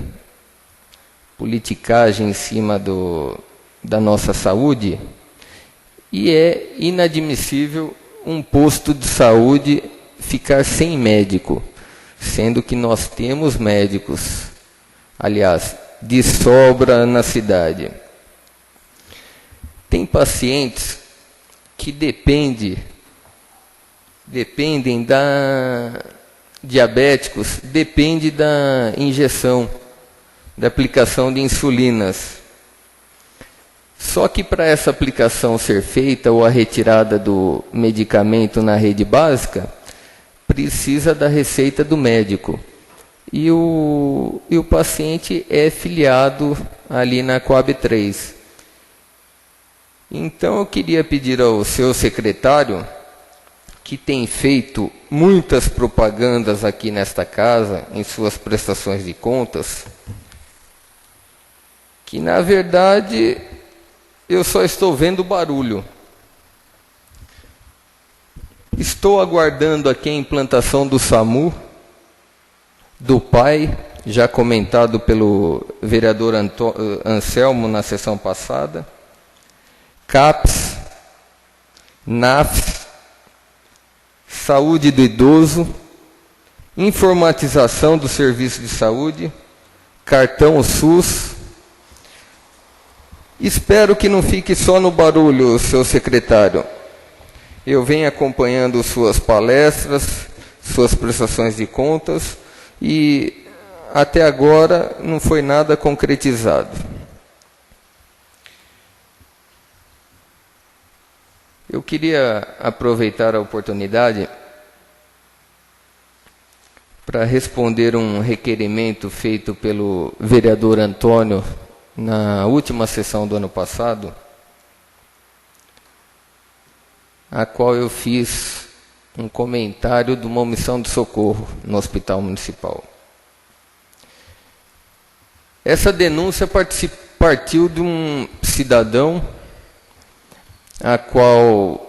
politicagem em cima da nossa saúde, e é inadmissível um posto de saúde ficar sem médico, sendo que nós temos médicos, aliás, de sobra na cidade. Tem pacientes que dependem diabéticos, depende da injeção, da aplicação de insulinas. Só que para essa aplicação ser feita ou a retirada do medicamento na rede básica, precisa da receita do médico. E o paciente é filiado ali na Coab 3. Então eu queria pedir ao seu secretário que tem feito muitas propagandas aqui nesta casa, em suas prestações de contas, que na verdade eu só estou vendo barulho. Estou aguardando aqui a implantação do SAMU, do PAI, já comentado pelo vereador Anselmo na sessão passada, CAPS, NAFS, saúde do idoso, informatização do serviço de saúde, cartão SUS. Espero que não fique só no barulho, seu secretário. Eu venho acompanhando suas palestras, suas prestações de contas e até agora não foi nada concretizado. Eu queria aproveitar a oportunidade para responder um requerimento feito pelo vereador Antônio na última sessão do ano passado, a qual eu fiz um comentário de uma omissão de socorro no Hospital Municipal. Essa denúncia partiu de um cidadão a qual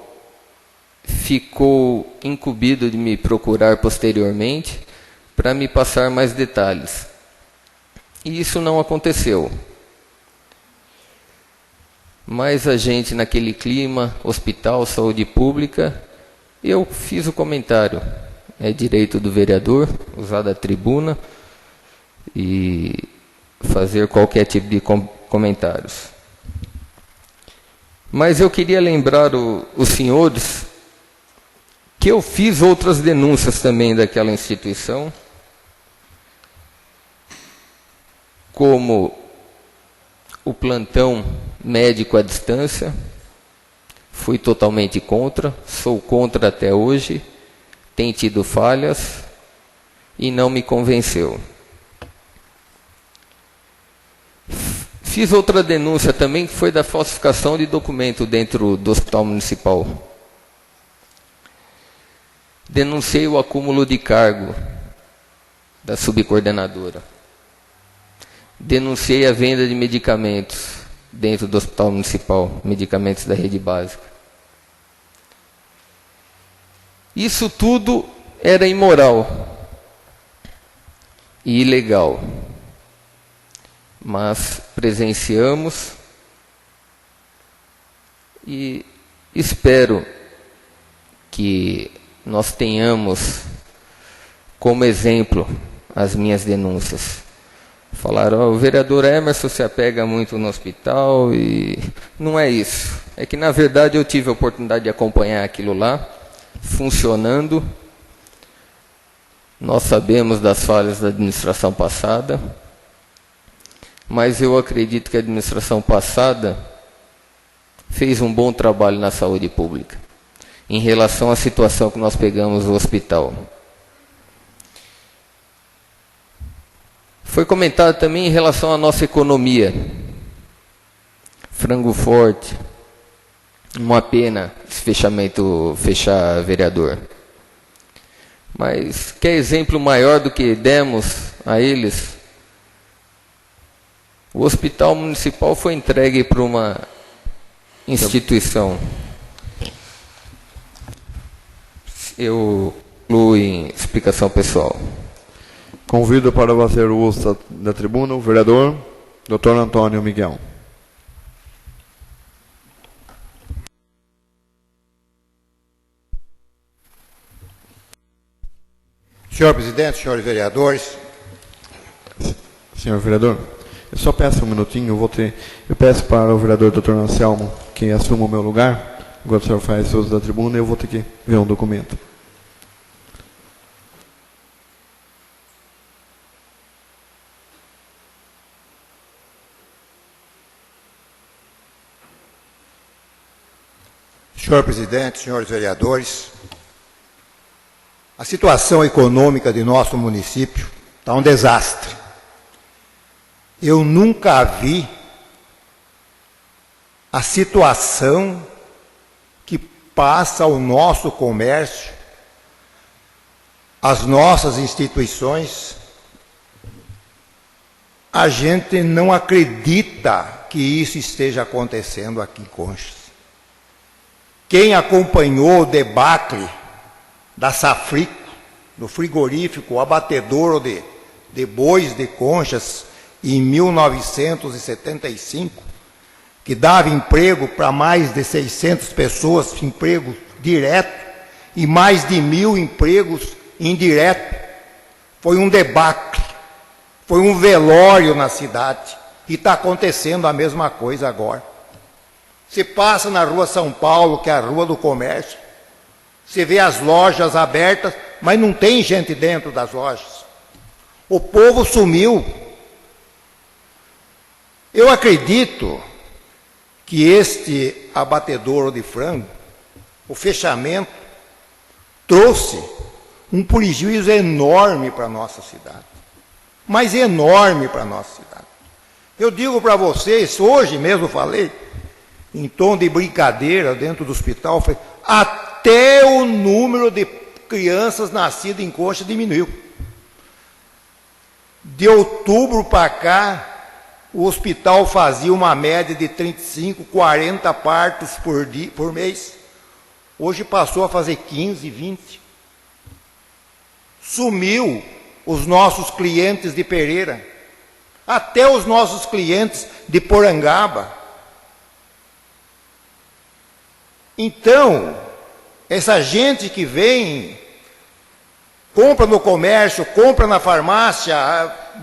ficou incumbido de me procurar posteriormente para me passar mais detalhes. E isso não aconteceu. Mas a gente, naquele clima, hospital, saúde pública, eu fiz o comentário. É direito do vereador usar da tribuna e fazer qualquer tipo de comentários. Mas eu queria lembrar os senhores que eu fiz outras denúncias também daquela instituição, como o plantão médico à distância. Fui totalmente contra, sou contra até hoje, tem tido falhas e não me convenceu. Fiz outra denúncia também, que foi da falsificação de documento dentro do Hospital Municipal. Denunciei o acúmulo de cargo da subcoordenadora. Denunciei a venda de medicamentos dentro do Hospital Municipal, medicamentos da rede básica. Isso tudo era imoral e ilegal. Mas presenciamos e espero que nós tenhamos como exemplo as minhas denúncias. Falaram, o vereador Emerson se apega muito no hospital e não é isso. É que na verdade eu tive a oportunidade de acompanhar aquilo lá, funcionando. Nós sabemos das falhas da administração passada, mas eu acredito que a administração passada fez um bom trabalho na saúde pública, em relação à situação que nós pegamos no hospital. Foi comentado também em relação à nossa economia. Frango forte, uma pena esse fechar vereador. Mas quer exemplo maior do que demos a eles? O Hospital Municipal foi entregue para uma instituição. Eu incluo em explicação pessoal. Convido para fazer o uso da tribuna o vereador Dr. Antônio Miguel. Senhor presidente, senhores vereadores. Senhor vereador, eu só peço um minutinho, eu peço para o vereador Dr. Anselmo que assuma o meu lugar. Enquanto o senhor faz uso da tribuna, eu vou ter que ver um documento. Senhor presidente, senhores vereadores, a situação econômica de nosso município está um desastre. Eu nunca vi a situação que passa o nosso comércio, as nossas instituições, a gente não acredita que isso esteja acontecendo aqui em Conchas. Quem acompanhou o debacle da Safrico, do frigorífico abatedouro de bois de Conchas, em 1975, que dava emprego para mais de 600 pessoas, emprego direto, e mais de 1.000 empregos indiretos. Foi um debacle, foi um velório na cidade, e está acontecendo a mesma coisa agora. Você passa na rua São Paulo, que é a rua do comércio, você vê as lojas abertas, mas não tem gente dentro das lojas. O povo sumiu. Eu acredito que este abatedouro de frango, o fechamento, trouxe um prejuízo enorme para a nossa cidade. Mas enorme para a nossa cidade. Eu digo para vocês, hoje mesmo falei, em tom de brincadeira dentro do hospital, falei, até o número de crianças nascidas em Concha diminuiu. De outubro para cá, o hospital fazia uma média de 35, 40 partos por mês. Hoje passou a fazer 15, 20. Sumiu os nossos clientes de Pereira. Até os nossos clientes de Porangaba. Então, essa gente que vem, compra no comércio, compra na farmácia,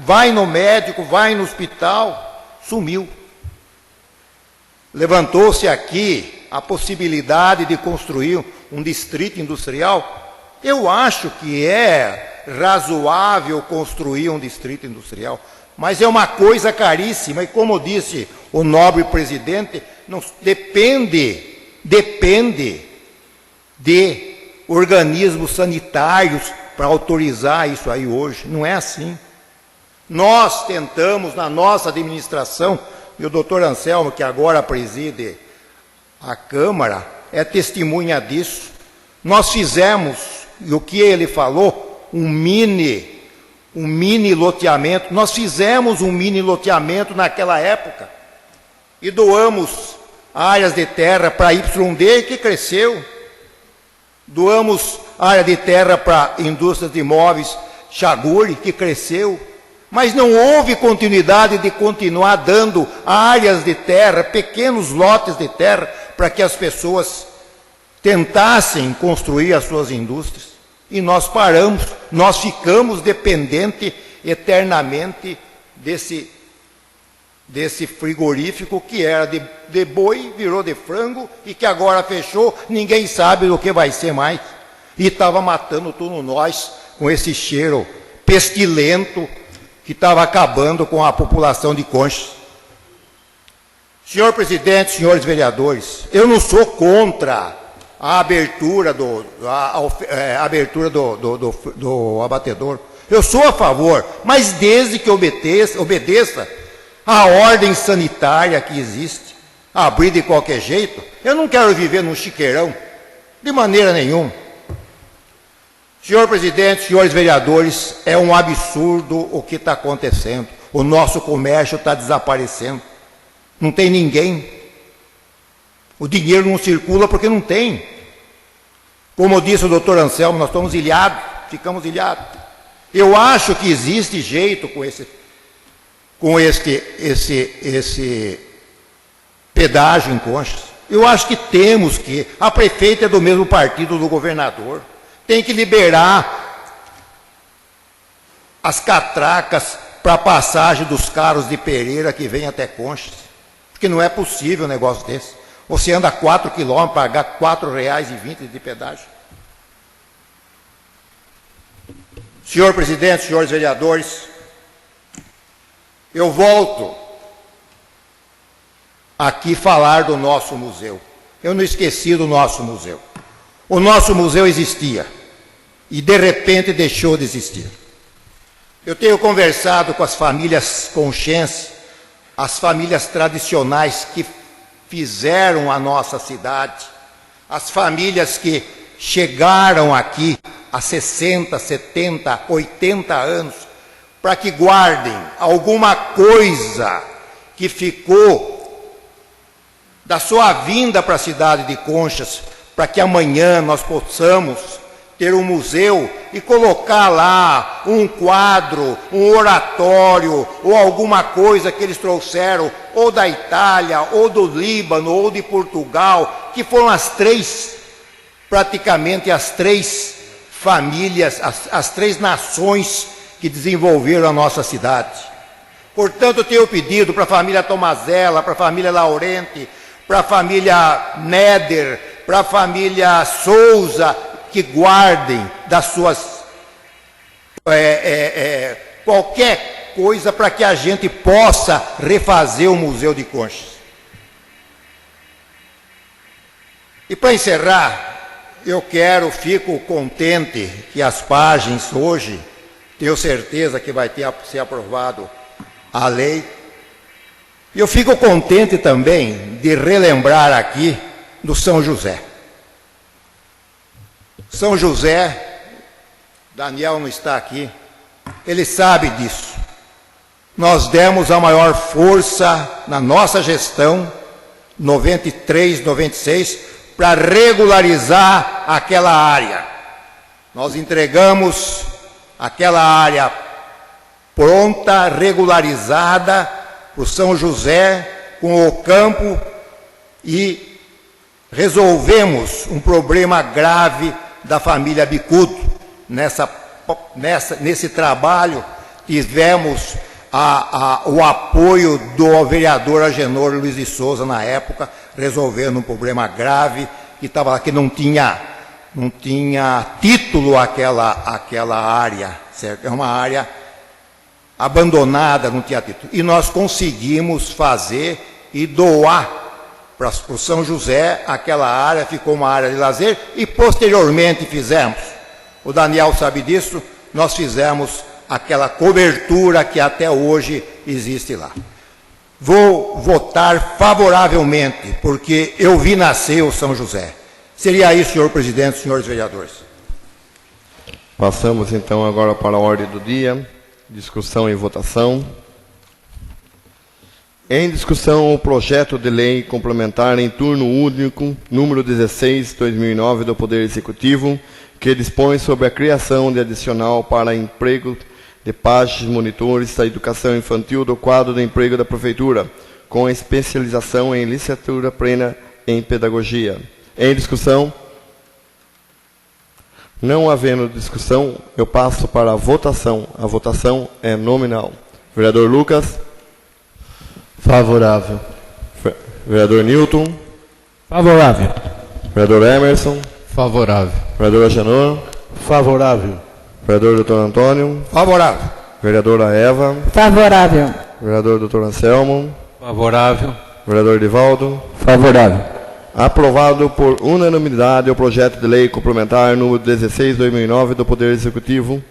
vai no médico, vai no hospital, sumiu. Levantou-se aqui a possibilidade de construir um distrito industrial. Eu acho que é razoável construir um distrito industrial, mas é uma coisa caríssima, e como disse o nobre presidente, não, depende de organismos sanitários para autorizar isso aí hoje. Não é assim. Nós tentamos, na nossa administração, e o doutor Anselmo, que agora preside a Câmara, é testemunha disso. Nós fizemos, e o que ele falou, um mini loteamento. Nós fizemos um mini loteamento naquela época e doamos áreas de terra para YD, que cresceu. Doamos área de terra para indústrias de imóveis Chaguri, que cresceu. Mas não houve continuidade de continuar dando áreas de terra, pequenos lotes de terra, para que as pessoas tentassem construir as suas indústrias. E nós paramos, nós ficamos dependentes eternamente desse frigorífico que era de boi, virou de frango, e que agora fechou, ninguém sabe do que vai ser mais. E estava matando todos nós com esse cheiro pestilento que estava acabando com a população de Conchas. Senhor presidente, senhores vereadores, eu não sou contra a abertura do abatedor. Eu sou a favor, mas desde que obedeça a ordem sanitária que existe. Abrir de qualquer jeito, eu não quero viver num chiqueirão, de maneira nenhuma. Senhor presidente, senhores vereadores, é um absurdo o que está acontecendo. O nosso comércio está desaparecendo. Não tem ninguém. O dinheiro não circula porque não tem. Como disse o doutor Anselmo, nós estamos ilhados, ficamos ilhados. Eu acho que existe jeito com esse pedágio em Conchas. Eu acho que temos que. A prefeita é do mesmo partido do governador. Tem que liberar as catracas para a passagem dos carros de Pereira que vêm até Conchas. Porque não é possível um negócio desse. Você anda 4 quilômetros, pagar R$ 4,20 de pedágio. Senhor presidente, senhores vereadores, eu volto aqui falar do nosso museu. Eu não esqueci do nosso museu. O nosso museu existia e, de repente, deixou de existir. Eu tenho conversado com as famílias conchenses, as famílias tradicionais que fizeram a nossa cidade, as famílias que chegaram aqui há 60, 70, 80 anos, para que guardem alguma coisa que ficou da sua vinda para a cidade de Conchas, para que amanhã nós possamos ter um museu e colocar lá um quadro, um oratório, ou alguma coisa que eles trouxeram, ou da Itália, ou do Líbano, ou de Portugal, que foram praticamente as três famílias, as três nações que desenvolveram a nossa cidade. Portanto, eu tenho pedido para a família Tomazella, para a família Laurenti, para a família Neder, para a família Souza, que guardem das suas qualquer coisa para que a gente possa refazer o Museu de Conchas. E para encerrar, fico contente que as páginas hoje, tenho certeza que vai ser aprovado a lei. E eu fico contente também de relembrar aqui do São José. São José, Daniel não está aqui, ele sabe disso. Nós demos a maior força na nossa gestão, 93, 96, para regularizar aquela área. Nós entregamos aquela área pronta, regularizada, para o São José, com o campo, e resolvemos um problema grave da família Bicudo. Nesse trabalho, tivemos o apoio do vereador Agenor Luiz de Souza, na época, resolvendo um problema grave, que não tinha título aquela área, certo? É uma área abandonada, não tinha título. E nós conseguimos fazer e doar para o São José aquela área, ficou uma área de lazer, e posteriormente fizemos, o Daniel sabe disso, nós fizemos aquela cobertura que até hoje existe lá. Vou votar favoravelmente, porque eu vi nascer o São José. Seria isso, senhor presidente, senhores vereadores. Passamos então agora para a ordem do dia, discussão e votação. Em discussão, o projeto de lei complementar em turno único, número 16/2009 do Poder Executivo, que dispõe sobre a criação de adicional para emprego de páginas monitores da educação infantil do quadro de emprego da Prefeitura, com especialização em licenciatura plena em pedagogia. Em discussão? Não havendo discussão, eu passo para a votação. A votação é nominal. Vereador Lucas? Favorável. Vereador Newton? Favorável. Vereador Emerson? Favorável. Vereador Agenor? Favorável. Vereador Dr. Antônio? Favorável. Vereadora Eva? Favorável. Vereador Dr. Anselmo? Favorável. Vereador Divaldo? Favorável. Aprovado por unanimidade o projeto de lei complementar número 16/2009 do Poder Executivo.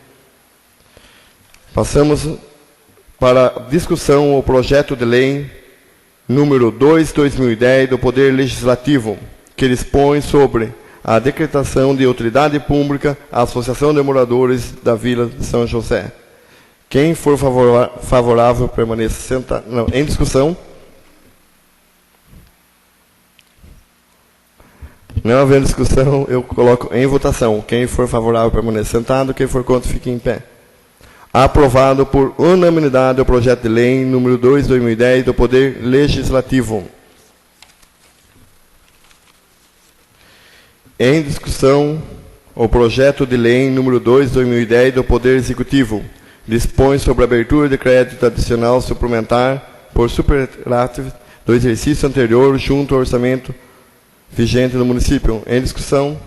Passamos para discussão o projeto de lei número 2/2010 do Poder Legislativo, que dispõe sobre a decretação de utilidade pública à Associação de Moradores da Vila de São José. Quem for favorável permaneça sentado. Não, em discussão. Não havendo discussão, eu coloco em votação. Quem for favorável permaneça sentado, quem for contra fique em pé. Aprovado por unanimidade o projeto de lei número 2/2010 do Poder Legislativo. Em discussão, o projeto de lei número 2/2010 do Poder Executivo dispõe sobre a abertura de crédito adicional suplementar por superávit do exercício anterior junto ao orçamento vigente do município. Em discussão?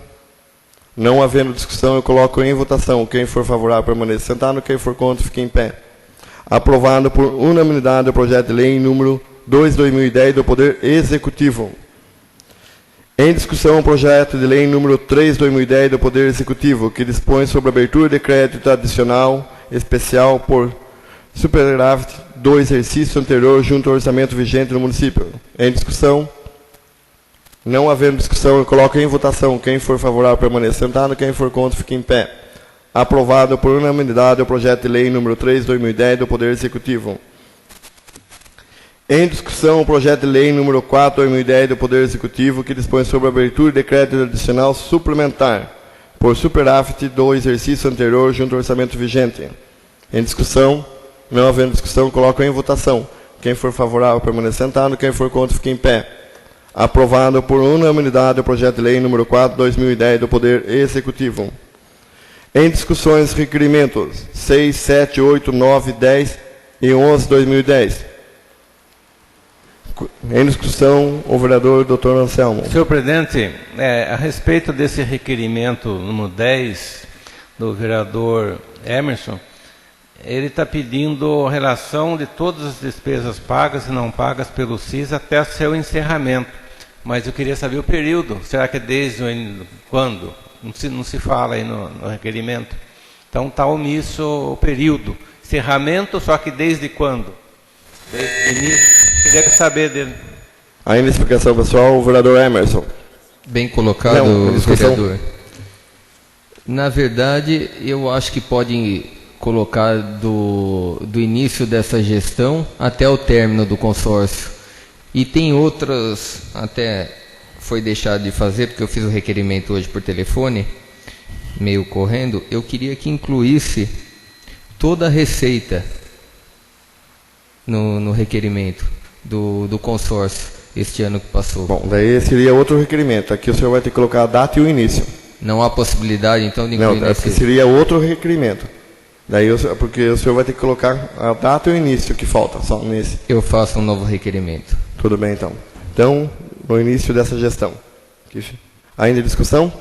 Não havendo discussão, eu coloco em votação. Quem for favorável permaneça sentado, quem for contra fique em pé. Aprovado por unanimidade o projeto de lei número 2/2010 do Poder Executivo. Em discussão, o projeto de lei número 3/2010 do Poder Executivo, que dispõe sobre a abertura de crédito adicional especial por superávit do exercício anterior junto ao orçamento vigente do município. Em discussão? Não havendo discussão, eu coloco em votação. Quem for favorável, permaneça sentado. Quem for contra, fique em pé. Aprovado por unanimidade o projeto de lei número 3/2010 do Poder Executivo. Em discussão, o projeto de lei número 4/2010 do Poder Executivo, que dispõe sobre a abertura de crédito adicional suplementar por superávit do exercício anterior junto ao orçamento vigente. Em discussão, não havendo discussão, coloco em votação. Quem for favorável, permaneça sentado. Quem for contra, fique em pé. Aprovado por unanimidade o projeto de lei número 4/2010 do Poder Executivo. Em discussões, requerimentos 6, 7, 8, 9, 10 e 11/2010. Em discussão, o vereador Dr. Anselmo. Senhor presidente, a respeito desse requerimento número 10 do vereador Emerson, ele está pedindo a relação de todas as despesas pagas e não pagas pelo CIS até seu encerramento. Mas eu queria saber o período. Será que é desde quando? Não se fala aí no requerimento. Então está omisso o período. Encerramento, só que desde quando? Desde o início. Queria saber dele. Ainda explicação, pessoal, o vereador Emerson. Bem colocado, vereador. Na verdade, eu acho que pode colocar do início dessa gestão até o término do consórcio. E tem outras, até foi deixado de fazer, porque eu fiz o requerimento hoje por telefone, meio correndo. Eu queria que incluísse toda a receita no requerimento do consórcio este ano que passou. Bom, daí seria outro requerimento. Aqui o senhor vai ter que colocar a data e o início. Não há possibilidade, então, de incluir nesse... seria outro requerimento. Daí, porque o senhor vai ter que colocar a data e o início que falta, só nesse. Eu faço um novo requerimento. Tudo bem, então. Então, no início dessa gestão. Ainda discussão?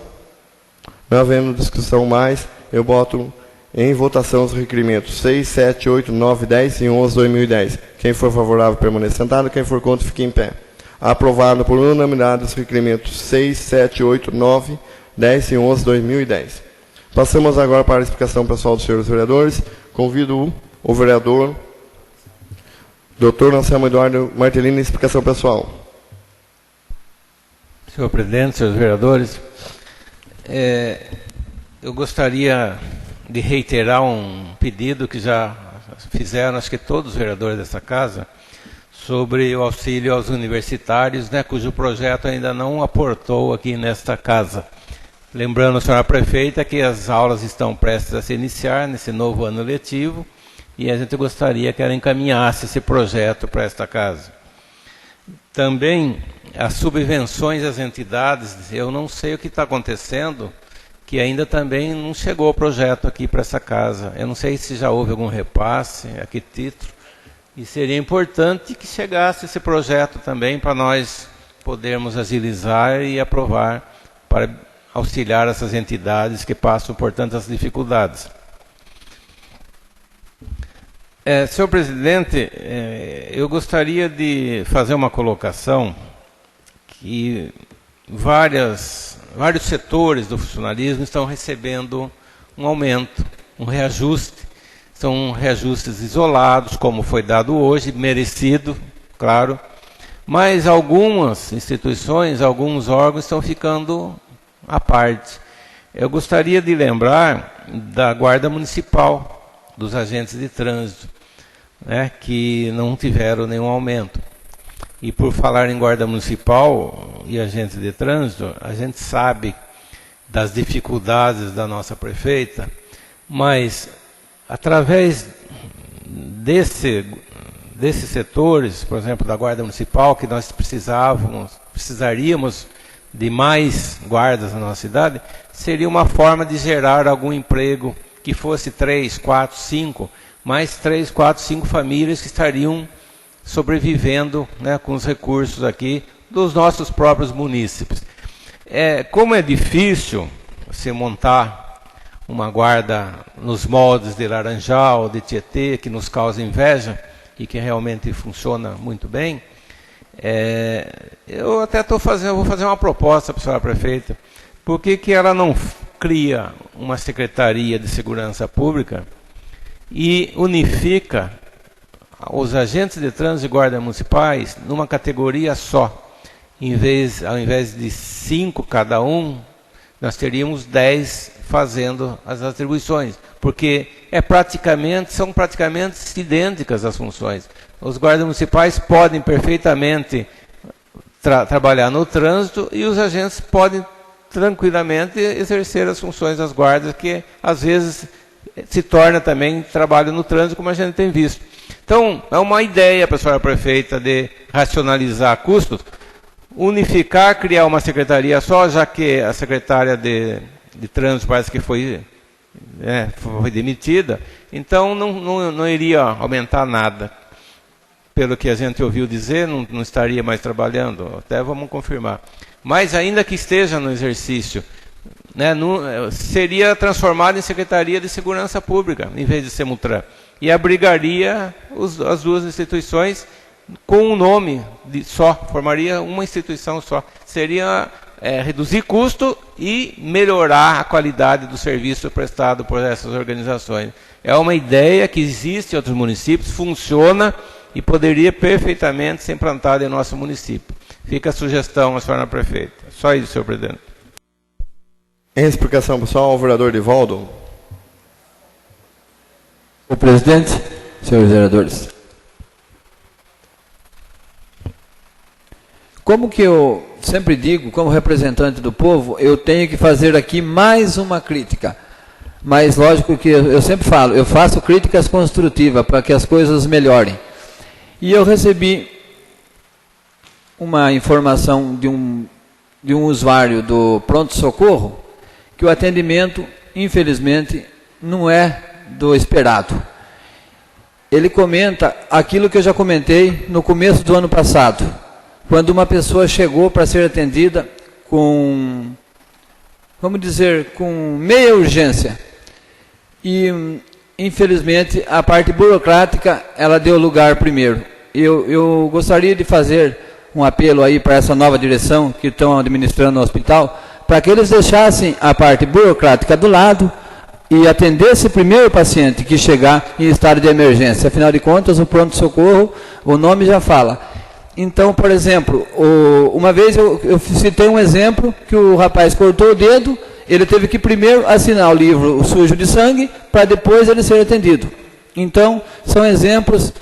Não havendo discussão mais, eu boto em votação os requerimentos 6, 7, 8, 9, 10 e 11/2010. Quem for favorável, permaneça sentado. Quem for contra, fique em pé. Aprovado por unanimidade os requerimentos 6, 7, 8, 9, 10 e 11/2010. Passamos agora para a explicação pessoal dos senhores vereadores. Convido o vereador Dr. Anselmo Eduardo Martellini, explicação pessoal. Senhor presidente, senhores vereadores, eu gostaria de reiterar um pedido que já fizeram, acho que todos os vereadores dessa casa, sobre o auxílio aos universitários, cujo projeto ainda não aportou aqui nesta casa. Lembrando a senhora prefeita que as aulas estão prestes a se iniciar nesse novo ano letivo e a gente gostaria que ela encaminhasse esse projeto para esta casa. Também as subvenções às entidades, eu não sei o que está acontecendo, que ainda também não chegou o projeto aqui para essa casa. Eu não sei se já houve algum repasse, a que título, e seria importante que chegasse esse projeto também para nós podermos agilizar e aprovar para auxiliar essas entidades que passam por tantas dificuldades. Senhor presidente, eu gostaria de fazer uma colocação que vários setores do funcionalismo estão recebendo um aumento, um reajuste. São reajustes isolados, como foi dado hoje, merecido, claro, mas algumas instituições, alguns órgãos estão ficando à parte. Eu gostaria de lembrar da Guarda Municipal, dos agentes de trânsito, que não tiveram nenhum aumento. E por falar em Guarda Municipal e agentes de trânsito, a gente sabe das dificuldades da nossa prefeita, mas através desses setores, por exemplo, da Guarda Municipal, que nós precisaríamos de mais guardas na nossa cidade, seria uma forma de gerar algum emprego que fosse 3, 4, 5, mais 3, 4, 5 famílias que estariam sobrevivendo com os recursos aqui dos nossos próprios munícipes. Como é difícil se montar uma guarda nos moldes de Laranjal, de Tietê, que nos causa inveja e que realmente funciona muito bem, eu até vou fazer uma proposta para a senhora prefeita. Por que ela não cria uma Secretaria de Segurança Pública e unifica os agentes de trânsito e guardas municipais numa categoria só? ao invés de 5 cada um, nós teríamos 10 fazendo as atribuições, porque são praticamente idênticas as funções. Os guardas municipais podem perfeitamente trabalhar no trânsito e os agentes podem tranquilamente exercer as funções das guardas, que às vezes se torna também trabalho no trânsito, como a gente tem visto. Então, é uma ideia, senhora prefeita, de racionalizar custos, unificar, criar uma secretaria só, já que a secretária de trânsito parece que foi demitida, então não iria aumentar nada. Pelo que a gente ouviu dizer, não estaria mais trabalhando, até vamos confirmar. Mas ainda que esteja no exercício, seria transformado em Secretaria de Segurança Pública, em vez de Semutran. E abrigaria as duas instituições com um nome só, formaria uma instituição só. Seria reduzir custo e melhorar a qualidade do serviço prestado por essas organizações. É uma ideia que existe em outros municípios, funciona e poderia perfeitamente ser implantada em nosso município. Fica a sugestão, senhora prefeita. Só isso, senhor presidente. Em explicação, pessoal, o vereador Divaldo. Senhor presidente, senhores vereadores, como que eu sempre digo, como representante do povo, eu tenho que fazer aqui mais uma crítica. Mas lógico que eu sempre falo, eu faço críticas construtivas para que as coisas melhorem. E eu recebi uma informação de um usuário do pronto-socorro que o atendimento, infelizmente, não é do esperado. Ele comenta aquilo que eu já comentei no começo do ano passado, quando uma pessoa chegou para ser atendida com, vamos dizer, com meia urgência. E, infelizmente, a parte burocrática, ela deu lugar primeiro. Eu gostaria de fazer um apelo aí para essa nova direção que estão administrando o hospital, para que eles deixassem a parte burocrática do lado e atendesse primeiro o paciente que chegar em estado de emergência. Afinal de contas, o pronto-socorro, o nome já fala. Então, por exemplo, uma vez eu citei um exemplo que o rapaz cortou o dedo, ele teve que primeiro assinar o livro sujo de sangue, para depois ele ser atendido. Então, são exemplos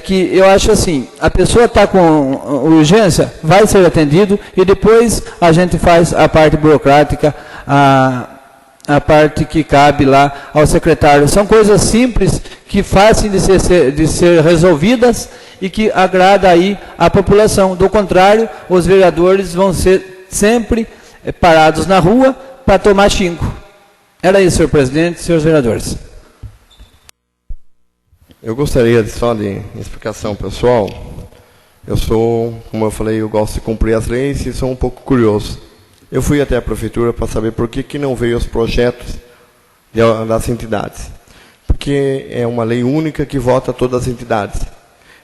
que eu acho assim, a pessoa está com urgência, vai ser atendido, e depois a gente faz a parte burocrática, a parte que cabe lá ao secretário. São coisas simples, que fáceis de ser resolvidas e que agrada aí a população. Do contrário, os vereadores vão ser sempre parados na rua para tomar xingo. Era isso, senhor presidente, senhores vereadores. Eu gostaria só de explicação pessoal. Eu sou, como eu falei, eu gosto de cumprir as leis e sou um pouco curioso. Eu fui até a prefeitura para saber por que não veio os projetos das entidades. Porque é uma lei única que vota todas as entidades.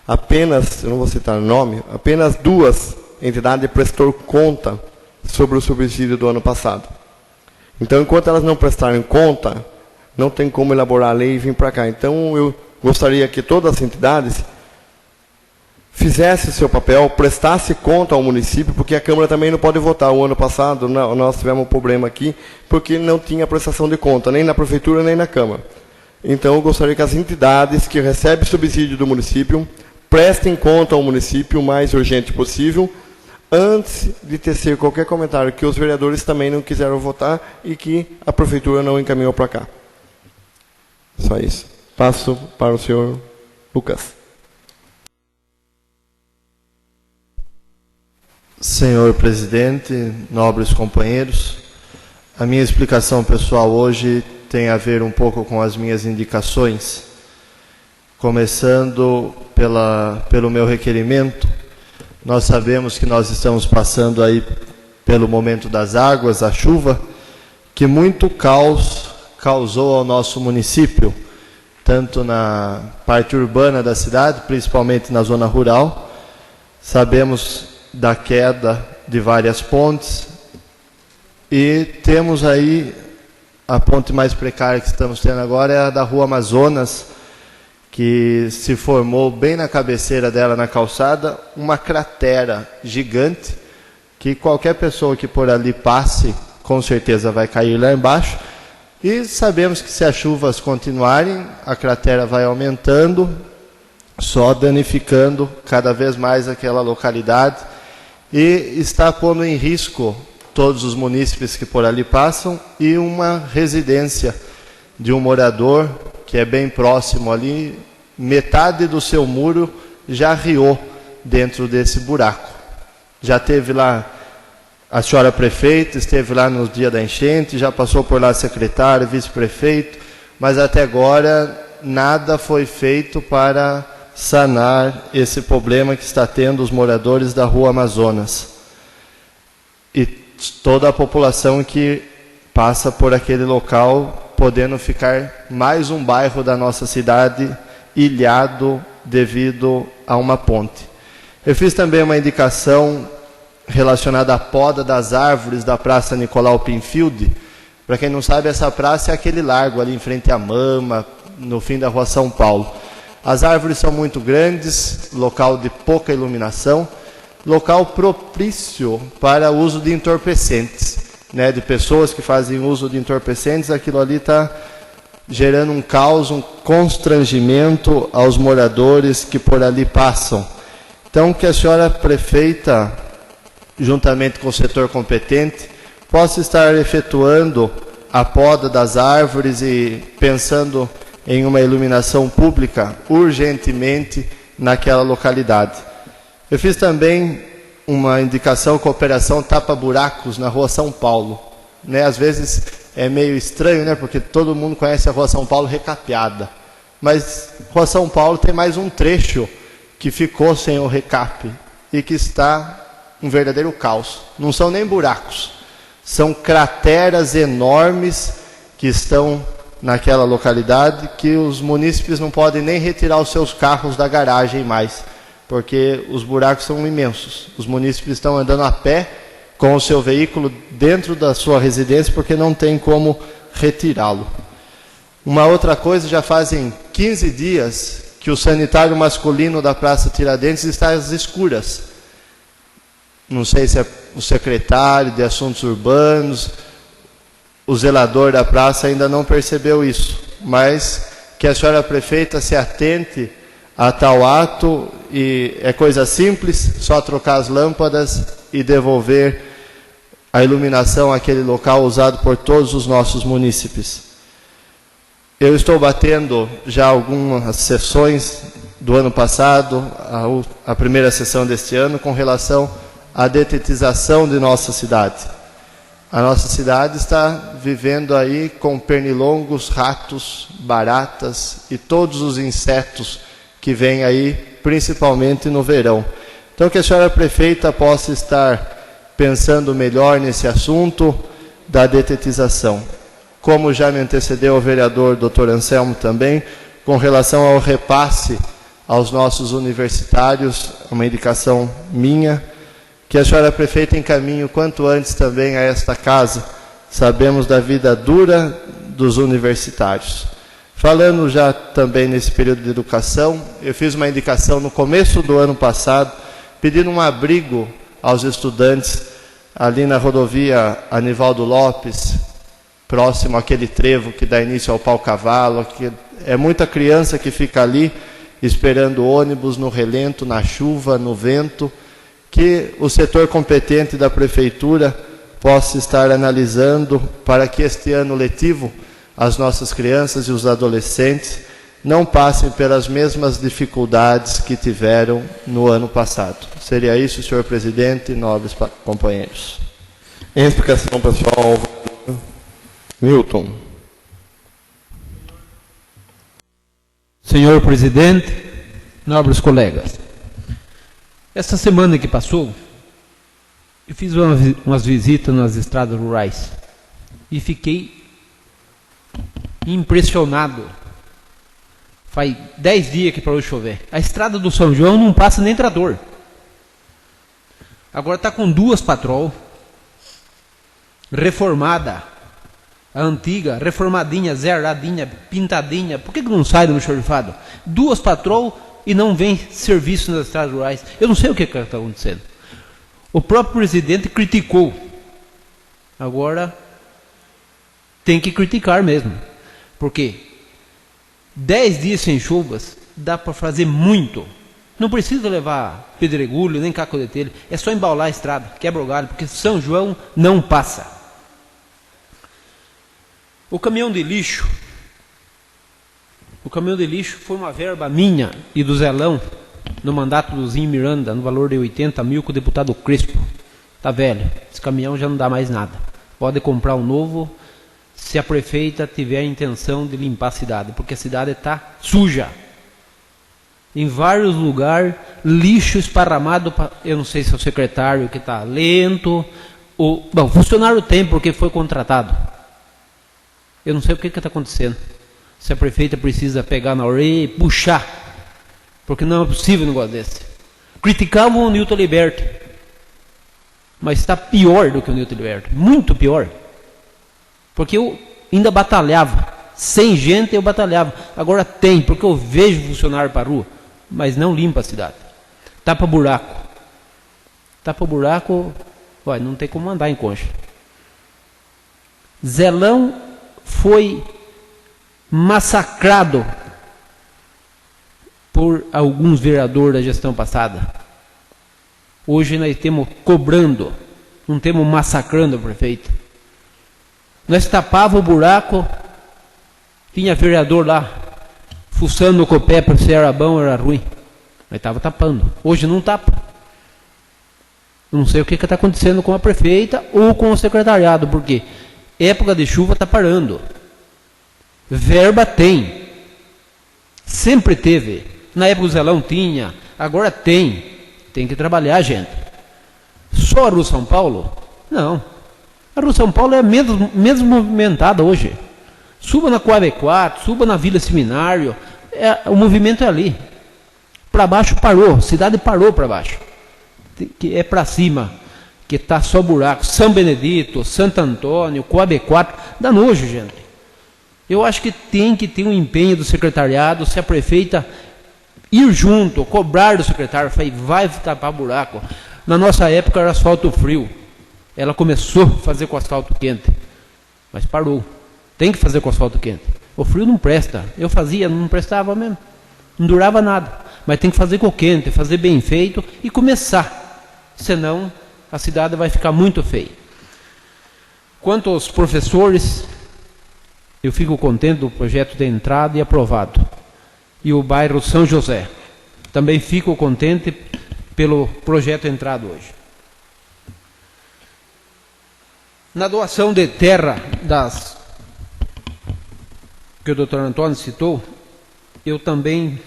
Apenas, eu não vou citar o nome, apenas 2 entidades prestou conta sobre o subsídio do ano passado. Então, enquanto elas não prestarem conta, não tem como elaborar a lei e vir para cá. Então, eu gostaria que todas as entidades fizessem o seu papel, prestasse conta ao município, porque a Câmara também não pode votar. O ano passado nós tivemos um problema aqui, porque não tinha prestação de conta, nem na Prefeitura, nem na Câmara. Então, eu gostaria que as entidades que recebem subsídio do município prestem conta ao município o mais urgente possível, antes de tecer qualquer comentário que os vereadores também não quiseram votar e que a Prefeitura não encaminhou para cá. Só isso. Passo para o senhor Lucas. Senhor presidente, nobres companheiros, a minha explicação pessoal hoje tem a ver um pouco com as minhas indicações, começando pelo meu requerimento. Nós sabemos que nós estamos passando aí pelo momento das águas, a chuva, que muito caos causou ao nosso município, tanto na parte urbana da cidade, principalmente na zona rural. Sabemos da queda de várias pontes e temos aí a ponte mais precária que estamos tendo agora, é a da Rua Amazonas, que se formou bem na cabeceira dela, na calçada, uma cratera gigante, que qualquer pessoa que por ali passe, com certeza vai cair lá embaixo. E sabemos que se as chuvas continuarem, a cratera vai aumentando, só danificando cada vez mais aquela localidade, e está pondo em risco todos os munícipes que por ali passam, e uma residência de um morador que é bem próximo ali, metade do seu muro já riou dentro desse buraco. Já teve lá a senhora prefeita, esteve lá no dia da enchente, já passou por lá secretário, vice-prefeito, mas até agora nada foi feito para sanar esse problema que está tendo os moradores da Rua Amazonas. E toda a população que passa por aquele local, podendo ficar mais um bairro da nossa cidade ilhado devido a uma ponte. Eu fiz também uma indicação relacionada à poda das árvores da Praça Nicolau Pinfield. Para quem não sabe, essa praça é aquele largo ali em frente à Mama, no fim da Rua São Paulo. As árvores são muito grandes, local de pouca iluminação, local propício para o uso de entorpecentes, né, de pessoas que fazem uso de entorpecentes. Aquilo ali está gerando um caos, um constrangimento aos moradores que por ali passam. Então, que a senhora prefeita, juntamente com o setor competente, possa estar efetuando a poda das árvores e pensando em uma iluminação pública urgentemente naquela localidade. Eu fiz também uma indicação com a operação Tapa Buracos na Rua São Paulo. Né? Às vezes é meio estranho, né? Porque todo mundo conhece a Rua São Paulo recapeada. Mas Rua São Paulo tem mais um trecho que ficou sem o recape e que está um verdadeiro caos. Não são nem buracos, são crateras enormes que estão naquela localidade, que os munícipes não podem nem retirar os seus carros da garagem mais, porque os buracos são imensos. Os munícipes estão andando a pé com o seu veículo dentro da sua residência, porque não tem como retirá-lo. Uma outra coisa, já fazem 15 dias que o sanitário masculino da Praça Tiradentes está às escuras. Não sei se é o secretário de Assuntos Urbanos, o zelador da praça ainda não percebeu isso, mas que a senhora prefeita se atente a tal ato, e é coisa simples, só trocar as lâmpadas e devolver a iluminação àquele local usado por todos os nossos munícipes. Eu estou batendo já algumas sessões do ano passado, a primeira sessão deste ano, com relação à detetização de nossa cidade. A nossa cidade está vivendo aí com pernilongos, ratos, baratas e todos os insetos que vêm aí, principalmente no verão. Então, que a senhora prefeita possa estar pensando melhor nesse assunto da detetização. Como já me antecedeu o vereador Dr. Anselmo também, com relação ao repasse aos nossos universitários, uma indicação minha, que a senhora prefeita encaminhe o quanto antes também a esta casa. Sabemos da vida dura dos universitários. Falando já também nesse período de educação, eu fiz uma indicação no começo do ano passado, pedindo um abrigo aos estudantes ali na rodovia Anivaldo Lopes, próximo àquele trevo que dá início ao pau-cavalo, que é muita criança que fica ali esperando ônibus no relento, na chuva, no vento, que o setor competente da prefeitura possa estar analisando para que este ano letivo as nossas crianças e os adolescentes não passem pelas mesmas dificuldades que tiveram no ano passado. Seria isso, senhor presidente e nobres companheiros. Em explicação, pessoal, Milton. Senhor presidente, nobres colegas, essa semana que passou, eu fiz umas visitas nas estradas rurais e fiquei impressionado. Faz 10 dias que parou de chover. A estrada do São João não passa nem trator. Agora está com 2 patrol, reformada, a antiga, reformadinha, zeradinha, pintadinha. Por que não sai do mexerifado? 2 patrol e não vem serviço nas estradas rurais. Eu não sei o que está acontecendo. O próprio presidente criticou. Agora tem que criticar mesmo. Porque 10 dias sem chuvas dá para fazer muito. Não precisa levar pedregulho, nem caco de telha. É só embalar a estrada, quebra o galho, porque São João não passa. O caminhão de lixo foi uma verba minha e do Zelão, no mandato do Zinho Miranda, no valor de 80 mil, com o deputado Crespo. Tá velho, esse caminhão já não dá mais nada. Pode comprar um novo, se a prefeita tiver a intenção de limpar a cidade, porque a cidade está suja. Em vários lugares, lixo esparramado, eu não sei se é o secretário que está lento, o funcionário tem porque foi contratado. Eu não sei o que está acontecendo. Se a prefeita precisa pegar na orelha e puxar, porque não é possível um negócio desse. Criticavam o Newton Liberti, mas está pior do que o Newton Liberti, muito pior. Porque eu ainda batalhava, sem gente eu batalhava. Agora tem, porque eu vejo funcionário para a rua, mas não limpa a cidade. Tapa buraco. Tapa buraco, vai, não tem como andar em Concha. Zelão foi massacrado por alguns vereadores da gestão passada. Hoje nós temos cobrando, não temos massacrando o prefeito. Nós tapávamos o buraco, tinha vereador lá, fuçando com o pé para se era bom ou era ruim. Nós estava tapando. Hoje não tapa. Não sei o que está acontecendo com a prefeita ou com o secretariado, porque época de chuva está parando. Verba tem. Sempre teve. Na época do Zelão tinha, agora tem. Tem que trabalhar, gente. Só a Rua São Paulo? Não. A Rua São Paulo é menos movimentada hoje. Suba na Coab 4, suba na Vila Seminário, o movimento é ali. Para baixo parou, cidade parou para baixo. Que é para cima, que está só buraco. São Benedito, Santo Antônio, Coab 4, dá nojo, gente. Eu acho que tem que ter um empenho do secretariado, se a prefeita ir junto, cobrar do secretário, vai tapar buraco. Na nossa época era asfalto frio. Ela começou a fazer com asfalto quente, mas parou. Tem que fazer com asfalto quente. O frio não presta. Eu fazia, não prestava mesmo. Não durava nada. Mas tem que fazer com o quente, fazer bem feito e começar. Senão, a cidade vai ficar muito feia. Quanto aos professores, eu fico contente do projeto ter entrado e aprovado. E o bairro São José. Também fico contente pelo projeto entrado hoje. Na doação de terra que o Dr. Antônio citou, eu também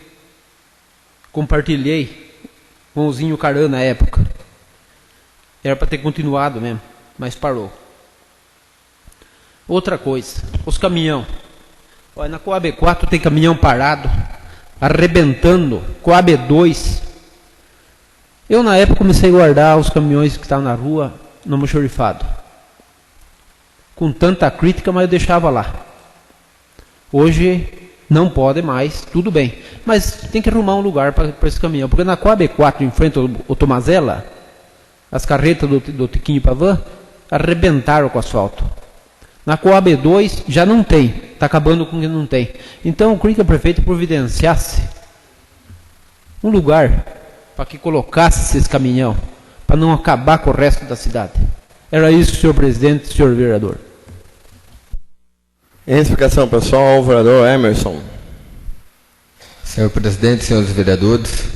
compartilhei com o Zinho Caran na época. Era para ter continuado mesmo, mas parou. Outra coisa, os caminhão. Olha, na Coab 4 tem caminhão parado, arrebentando, Coab 2. Eu na época comecei a guardar os caminhões que estavam na rua no almoxarifado. Com tanta crítica, mas eu deixava lá. Hoje não pode mais, tudo bem. Mas tem que arrumar um lugar para esse caminhão. Porque na Coab 4, em frente ao Tomazella, as carretas do Tiquinho Pavan arrebentaram com o asfalto. Na Coab 2 já não tem, está acabando com o que não tem. Então eu queria que a prefeita providenciasse um lugar para que colocasse esse caminhão, para não acabar com o resto da cidade. Era isso, senhor presidente, senhor vereador. Em explicação pessoal, o vereador Emerson. Senhor presidente, senhores vereadores,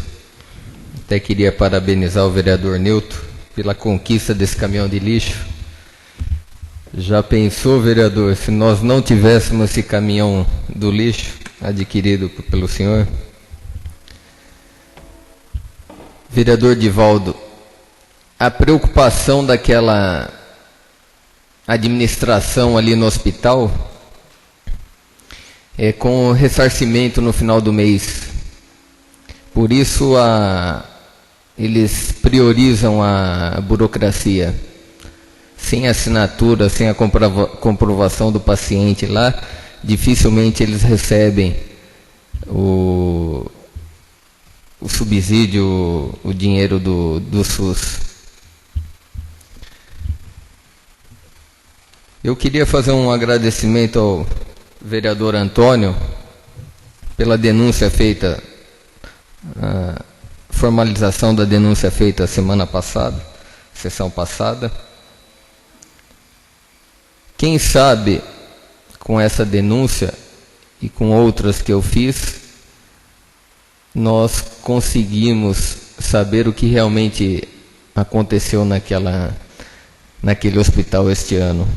até queria parabenizar o vereador Newton pela conquista desse caminhão de lixo. Já pensou, vereador, se nós não tivéssemos esse caminhão do lixo adquirido pelo senhor? Vereador Divaldo, a preocupação daquela administração ali no hospital é com o ressarcimento no final do mês. Por isso eles priorizam a burocracia. Sem assinatura, sem a comprovação do paciente lá, dificilmente eles recebem o subsídio, o dinheiro do SUS. Eu queria fazer um agradecimento ao vereador Antônio pela denúncia feita, a formalização da denúncia feita semana passada, sessão passada. Quem sabe, com essa denúncia e com outras que eu fiz, nós conseguimos saber o que realmente aconteceu naquele hospital este ano.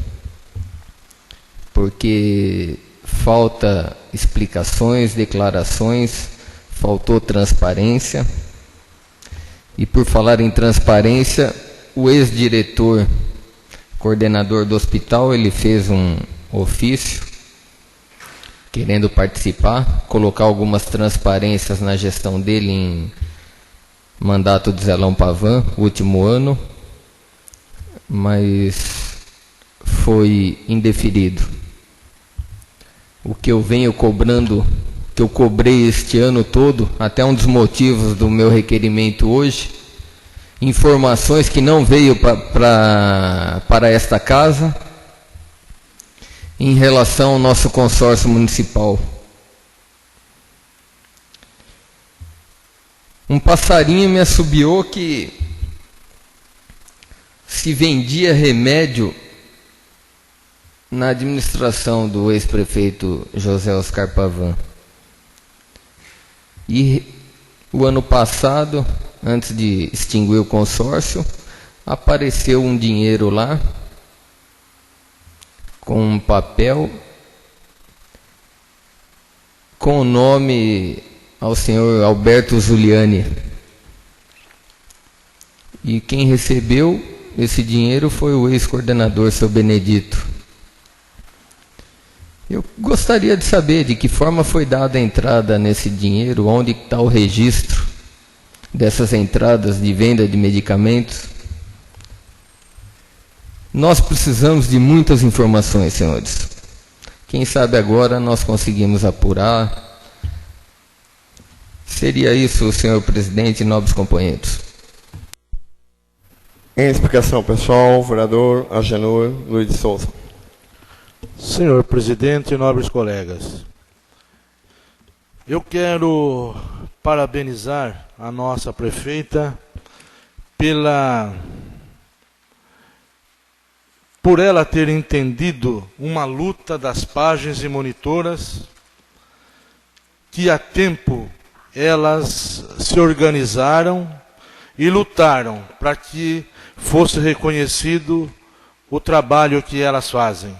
Porque falta explicações, declarações, faltou transparência. E por falar em transparência, o ex-diretor, coordenador do hospital, ele fez um ofício querendo participar, colocar algumas transparências na gestão dele em mandato de Zelão Pavan, último ano, mas foi indeferido. O que eu venho cobrando, que eu cobrei este ano todo, até um dos motivos do meu requerimento hoje, informações que não veio para esta casa, em relação ao nosso consórcio municipal. Um passarinho me assobiou que se vendia remédio na administração do ex-prefeito José Oscar Pavan. E o ano passado, antes de extinguir o consórcio, apareceu um dinheiro lá, com um papel, com o nome ao senhor Alberto Zuliani. E quem recebeu esse dinheiro foi o ex-coordenador, seu Benedito. Eu gostaria de saber de que forma foi dada a entrada nesse dinheiro, onde está o registro dessas entradas de venda de medicamentos. Nós precisamos de muitas informações, senhores. Quem sabe agora nós conseguimos apurar. Seria isso, senhor presidente e nobres companheiros. Em explicação pessoal, vereador Agenor Luiz de Souza. Senhor presidente e nobres colegas, eu quero parabenizar a nossa prefeita por ela ter entendido uma luta das páginas e monitoras, que há tempo elas se organizaram e lutaram para que fosse reconhecido o trabalho que elas fazem.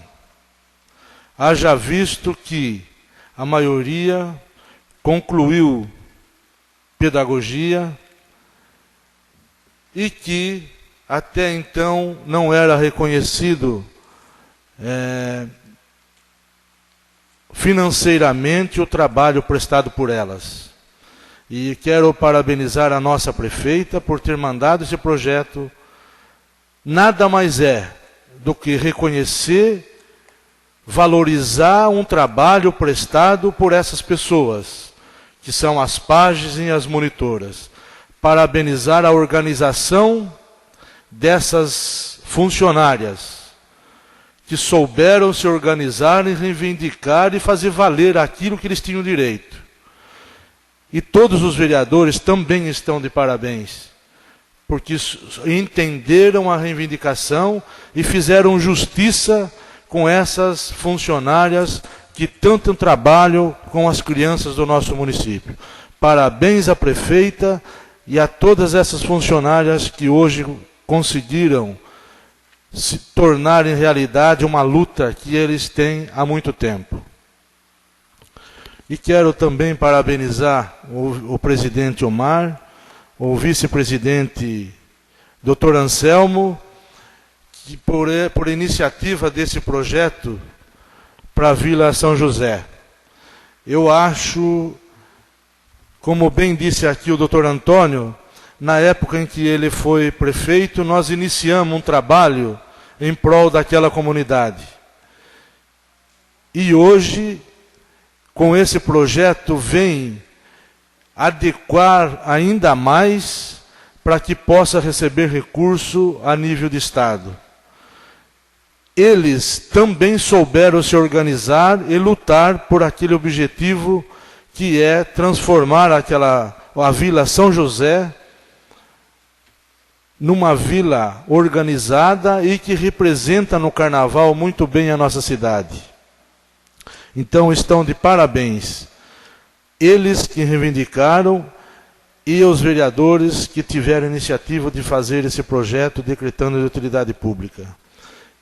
Haja visto que a maioria concluiu pedagogia e que até então não era reconhecido financeiramente o trabalho prestado por elas. E quero parabenizar a nossa prefeita por ter mandado esse projeto. Nada mais é do que reconhecer, valorizar um trabalho prestado por essas pessoas, que são as páginas e as monitoras. Parabenizar a organização dessas funcionárias, que souberam se organizar e reivindicar e fazer valer aquilo que eles tinham direito. E todos os vereadores também estão de parabéns, porque entenderam a reivindicação e fizeram justiça com essas funcionárias que tanto trabalham com as crianças do nosso município. Parabéns à prefeita e a todas essas funcionárias que hoje conseguiram se tornar em realidade uma luta que eles têm há muito tempo. E quero também parabenizar o presidente Omar, o vice-presidente Dr. Anselmo, que por iniciativa desse projeto para a Vila São José. Eu acho, como bem disse aqui o Dr. Antônio, na época em que ele foi prefeito, nós iniciamos um trabalho em prol daquela comunidade. E hoje, com esse projeto, vem adequar ainda mais para que possa receber recurso a nível de Estado. eles também souberam se organizar e lutar por aquele objetivo que é transformar a Vila São José numa vila organizada e que representa no carnaval muito bem a nossa cidade. Então estão de parabéns eles que reivindicaram e os vereadores que tiveram a iniciativa de fazer esse projeto decretando de utilidade pública.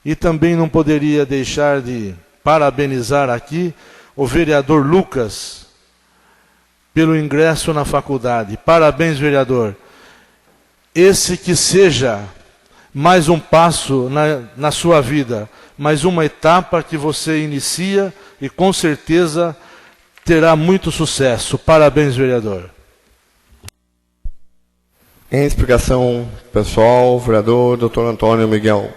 E também não poderia deixar de parabenizar aqui o vereador Lucas pelo ingresso na faculdade. Parabéns, vereador. Esse que seja mais um passo na sua vida, mais uma etapa que você inicia e com certeza terá muito sucesso. Parabéns, vereador. Em explicação pessoal, o vereador Dr. Antônio Miguel.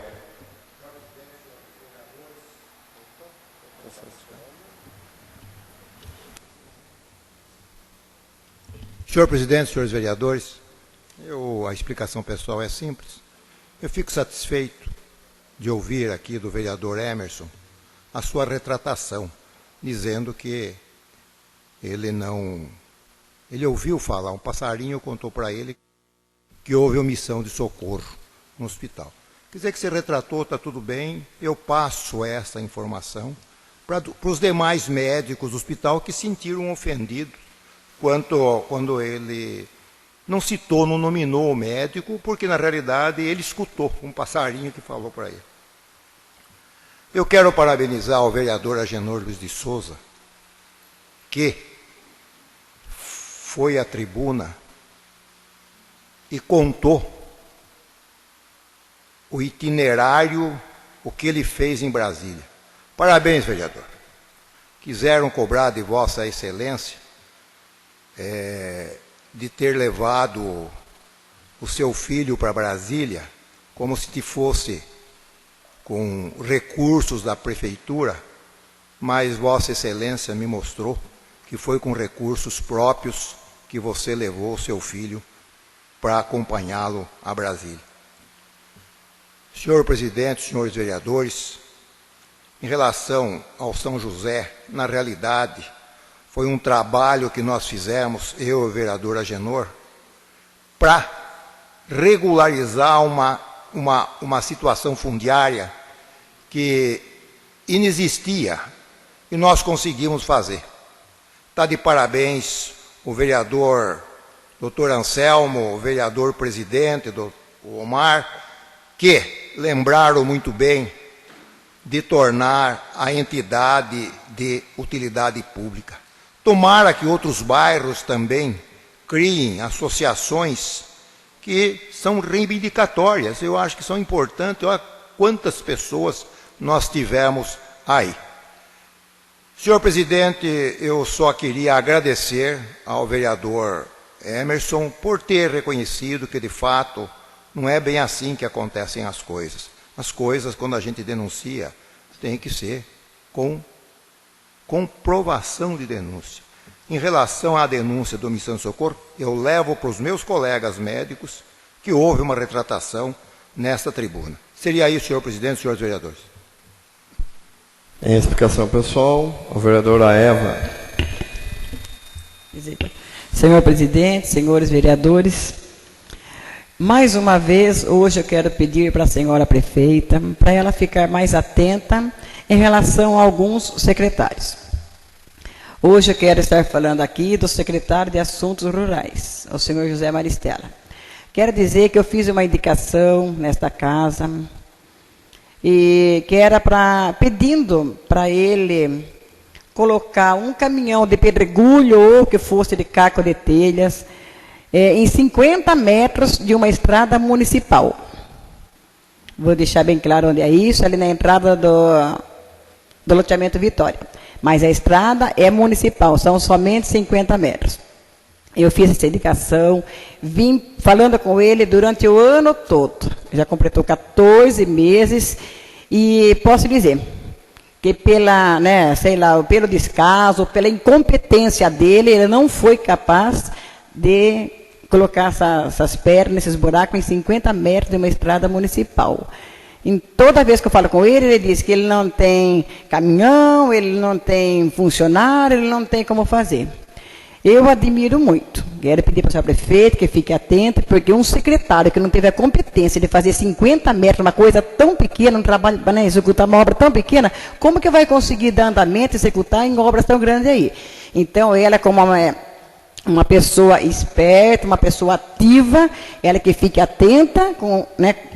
Senhor presidente, senhores vereadores, a explicação pessoal é simples. Eu fico satisfeito de ouvir aqui do vereador Emerson a sua retratação, dizendo que ele ouviu falar, um passarinho contou para ele que houve omissão de socorro no hospital. Quer dizer que você retratou, está tudo bem, eu passo essa informação para os demais médicos do hospital que sentiram ofendidos quando ele não citou, não nominou o médico, porque na realidade ele escutou um passarinho que falou para ele. Eu quero parabenizar o vereador Agenor Luiz de Souza, que foi à tribuna e contou o itinerário, o que ele fez em Brasília. Parabéns, vereador. Quiseram cobrar de Vossa Excelência de ter levado o seu filho para Brasília como se fosse com recursos da prefeitura, mas Vossa Excelência me mostrou que foi com recursos próprios que você levou o seu filho para acompanhá-lo a Brasília. Senhor presidente, senhores vereadores, em relação ao São José, na realidade, foi um trabalho que nós fizemos, eu e o vereador Agenor, para regularizar uma situação fundiária que inexistia e nós conseguimos fazer. Está de parabéns o vereador Dr. Anselmo, o vereador presidente, o Omar, que lembraram muito bem de tornar a entidade de utilidade pública. Tomara que outros bairros também criem associações que são reivindicatórias. Eu acho que são importantes. Olha quantas pessoas nós tivemos aí. Senhor presidente, eu só queria agradecer ao vereador Emerson por ter reconhecido que, de fato, não é bem assim que acontecem as coisas. As coisas, quando a gente denuncia, tem que ser com comprovação de denúncia. Em relação à denúncia de omissão de socorro, eu levo para os meus colegas médicos que houve uma retratação nesta tribuna. Seria isso, senhor presidente, senhores vereadores. Em explicação pessoal, a vereadora Eva. Senhor presidente, senhores vereadores, mais uma vez, hoje eu quero pedir para a senhora prefeita, para ela ficar mais atenta em relação a alguns secretários. Hoje eu quero estar falando aqui do secretário de Assuntos Rurais, o senhor José Maristella. Quero dizer que eu fiz uma indicação nesta casa, e que era pedindo para ele colocar um caminhão de pedregulho ou que fosse de caco de telhas em 50 metros de uma estrada municipal. Vou deixar bem claro onde é isso, ali na entrada do loteamento Vitória. Mas a estrada é municipal, são somente 50 metros. Eu fiz essa indicação, vim falando com ele durante o ano todo. Já completou 14 meses e posso dizer que pelo descaso, pela incompetência dele, ele não foi capaz de colocar essas pernas, esses buracos em 50 metros de uma estrada municipal. Toda vez que eu falo com ele diz que ele não tem caminhão, ele não tem funcionário, ele não tem como fazer. Eu admiro muito. Quero pedir para o senhor prefeito que fique atento, porque um secretário que não teve a competência de fazer 50 metros, uma coisa tão pequena, um trabalho para executar uma obra tão pequena, como que vai conseguir dar andamento e executar em obras tão grandes aí? Então, ela, como uma pessoa esperta, uma pessoa ativa, ela que fique atenta,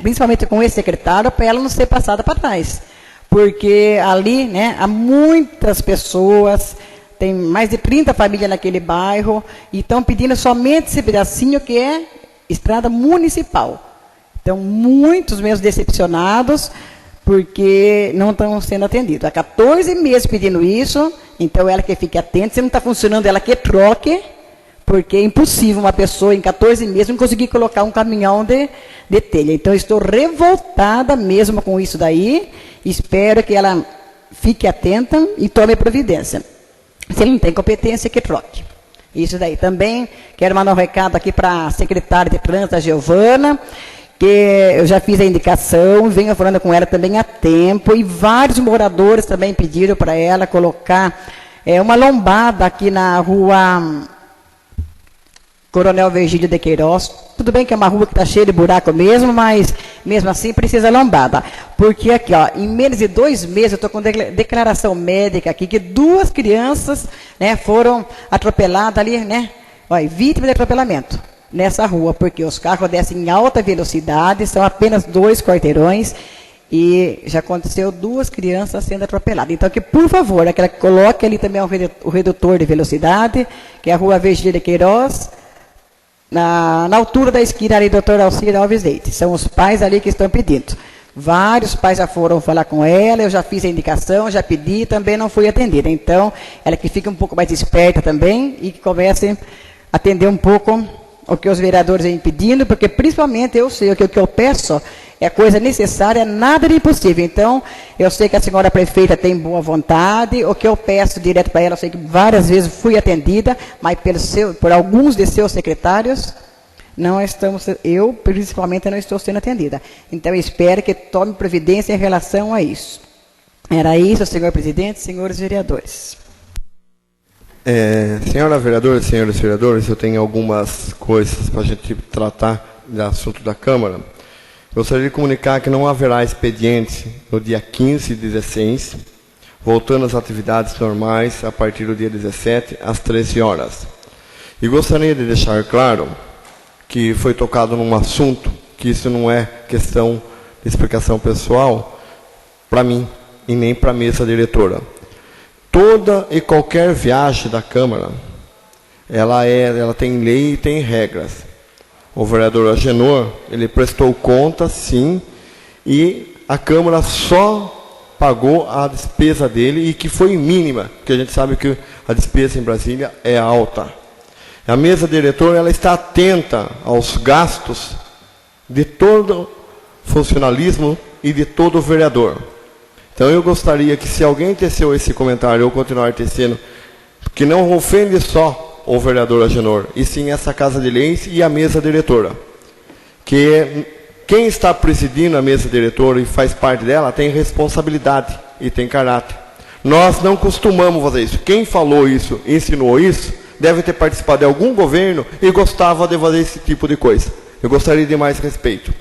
principalmente com esse secretário, para ela não ser passada para trás. Porque ali há muitas pessoas, tem mais de 30 famílias naquele bairro, e estão pedindo somente esse pedacinho que é estrada municipal. Então, muitos mesmo decepcionados, porque não estão sendo atendidos. Há 14 meses pedindo isso, então ela que fique atenta, se não está funcionando, ela que troque, porque é impossível uma pessoa em 14 meses não conseguir colocar um caminhão de telha. Então, eu estou revoltada mesmo com isso daí, espero que ela fique atenta e tome providência. Se ele não tem competência, que troque. Isso daí. Também quero mandar um recado aqui para a secretária de Trânsito, a Giovana, que eu já fiz a indicação, venho falando com ela também há tempo, e vários moradores também pediram para ela colocar uma lombada aqui na rua Coronel Virgílio de Queiroz. Tudo bem que é uma rua que está cheia de buraco mesmo, mas mesmo assim precisa lombada. Porque aqui, em menos de 2 meses, eu estou com declaração médica aqui, que 2 crianças foram atropeladas ali, vítimas de atropelamento nessa rua, porque os carros descem em alta velocidade, são apenas 2 quarteirões, e já aconteceu 2 crianças sendo atropeladas. Então, que por favor, que ela coloque ali também o redutor de velocidade, que é a rua Virgílio de Queiroz, na altura da esquina ali, doutor Alcir Alves Leite. São os pais ali que estão pedindo. Vários pais já foram falar com ela, eu já fiz a indicação, já pedi, também não fui atendida. Então, ela que fique um pouco mais esperta também e que comece a atender um pouco o que os vereadores vêm pedindo, porque principalmente eu sei que o que eu peço é coisa necessária, nada de impossível. Então, eu sei que a senhora prefeita tem boa vontade, o que eu peço direto para ela, eu sei que várias vezes fui atendida, mas por alguns de seus secretários, eu principalmente não estou sendo atendida. Então, eu espero que tome providência em relação a isso. Era isso, senhor presidente, senhores vereadores. Senhora vereadora, senhores vereadores, eu tenho algumas coisas para a gente tratar do assunto da Câmara. Gostaria de comunicar que não haverá expediente no dia 15 e 16, voltando às atividades normais a partir do dia 17, às 13 horas. E gostaria de deixar claro que foi tocado num assunto, que isso não é questão de explicação pessoal para mim e nem para a mesa diretora. Toda e qualquer viagem da Câmara, ela tem lei e tem regras. O vereador Agenor, ele prestou conta, sim, e a Câmara só pagou a despesa dele, e que foi mínima, porque a gente sabe que a despesa em Brasília é alta. A mesa diretora, ela está atenta aos gastos de todo funcionalismo e de todo vereador. Então, eu gostaria que, se alguém teceu esse comentário ou continuar tecendo, que não ofende só o vereador Agenor, e sim essa Casa de Leis e a mesa diretora. Que quem está presidindo a mesa diretora e faz parte dela tem responsabilidade e tem caráter. Nós não costumamos fazer isso. Quem falou isso, ensinou isso, deve ter participado de algum governo e gostava de fazer esse tipo de coisa. Eu gostaria de mais respeito.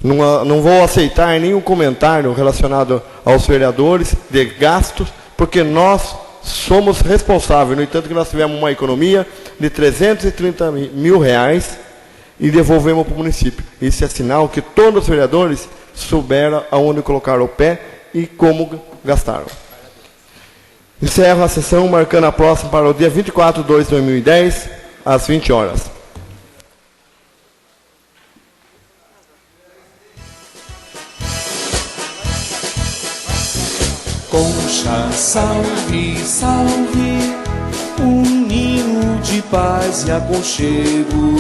Não vou aceitar nenhum comentário relacionado aos vereadores de gastos, porque nós somos responsáveis. No entanto, que nós tivemos uma economia de 330 mil reais e devolvemos para o município. Isso é sinal que todos os vereadores souberam aonde colocar o pé e como gastaram. Encerro a sessão, marcando a próxima para o dia 24/2/2010, às 20 horas. Concha, salve, salve, um ninho de paz e aconchego,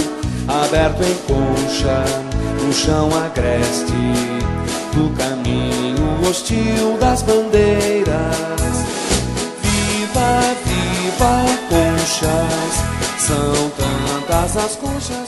aberto em concha, no chão agreste, do caminho hostil das bandeiras. Viva, viva, conchas, são tantas as conchas.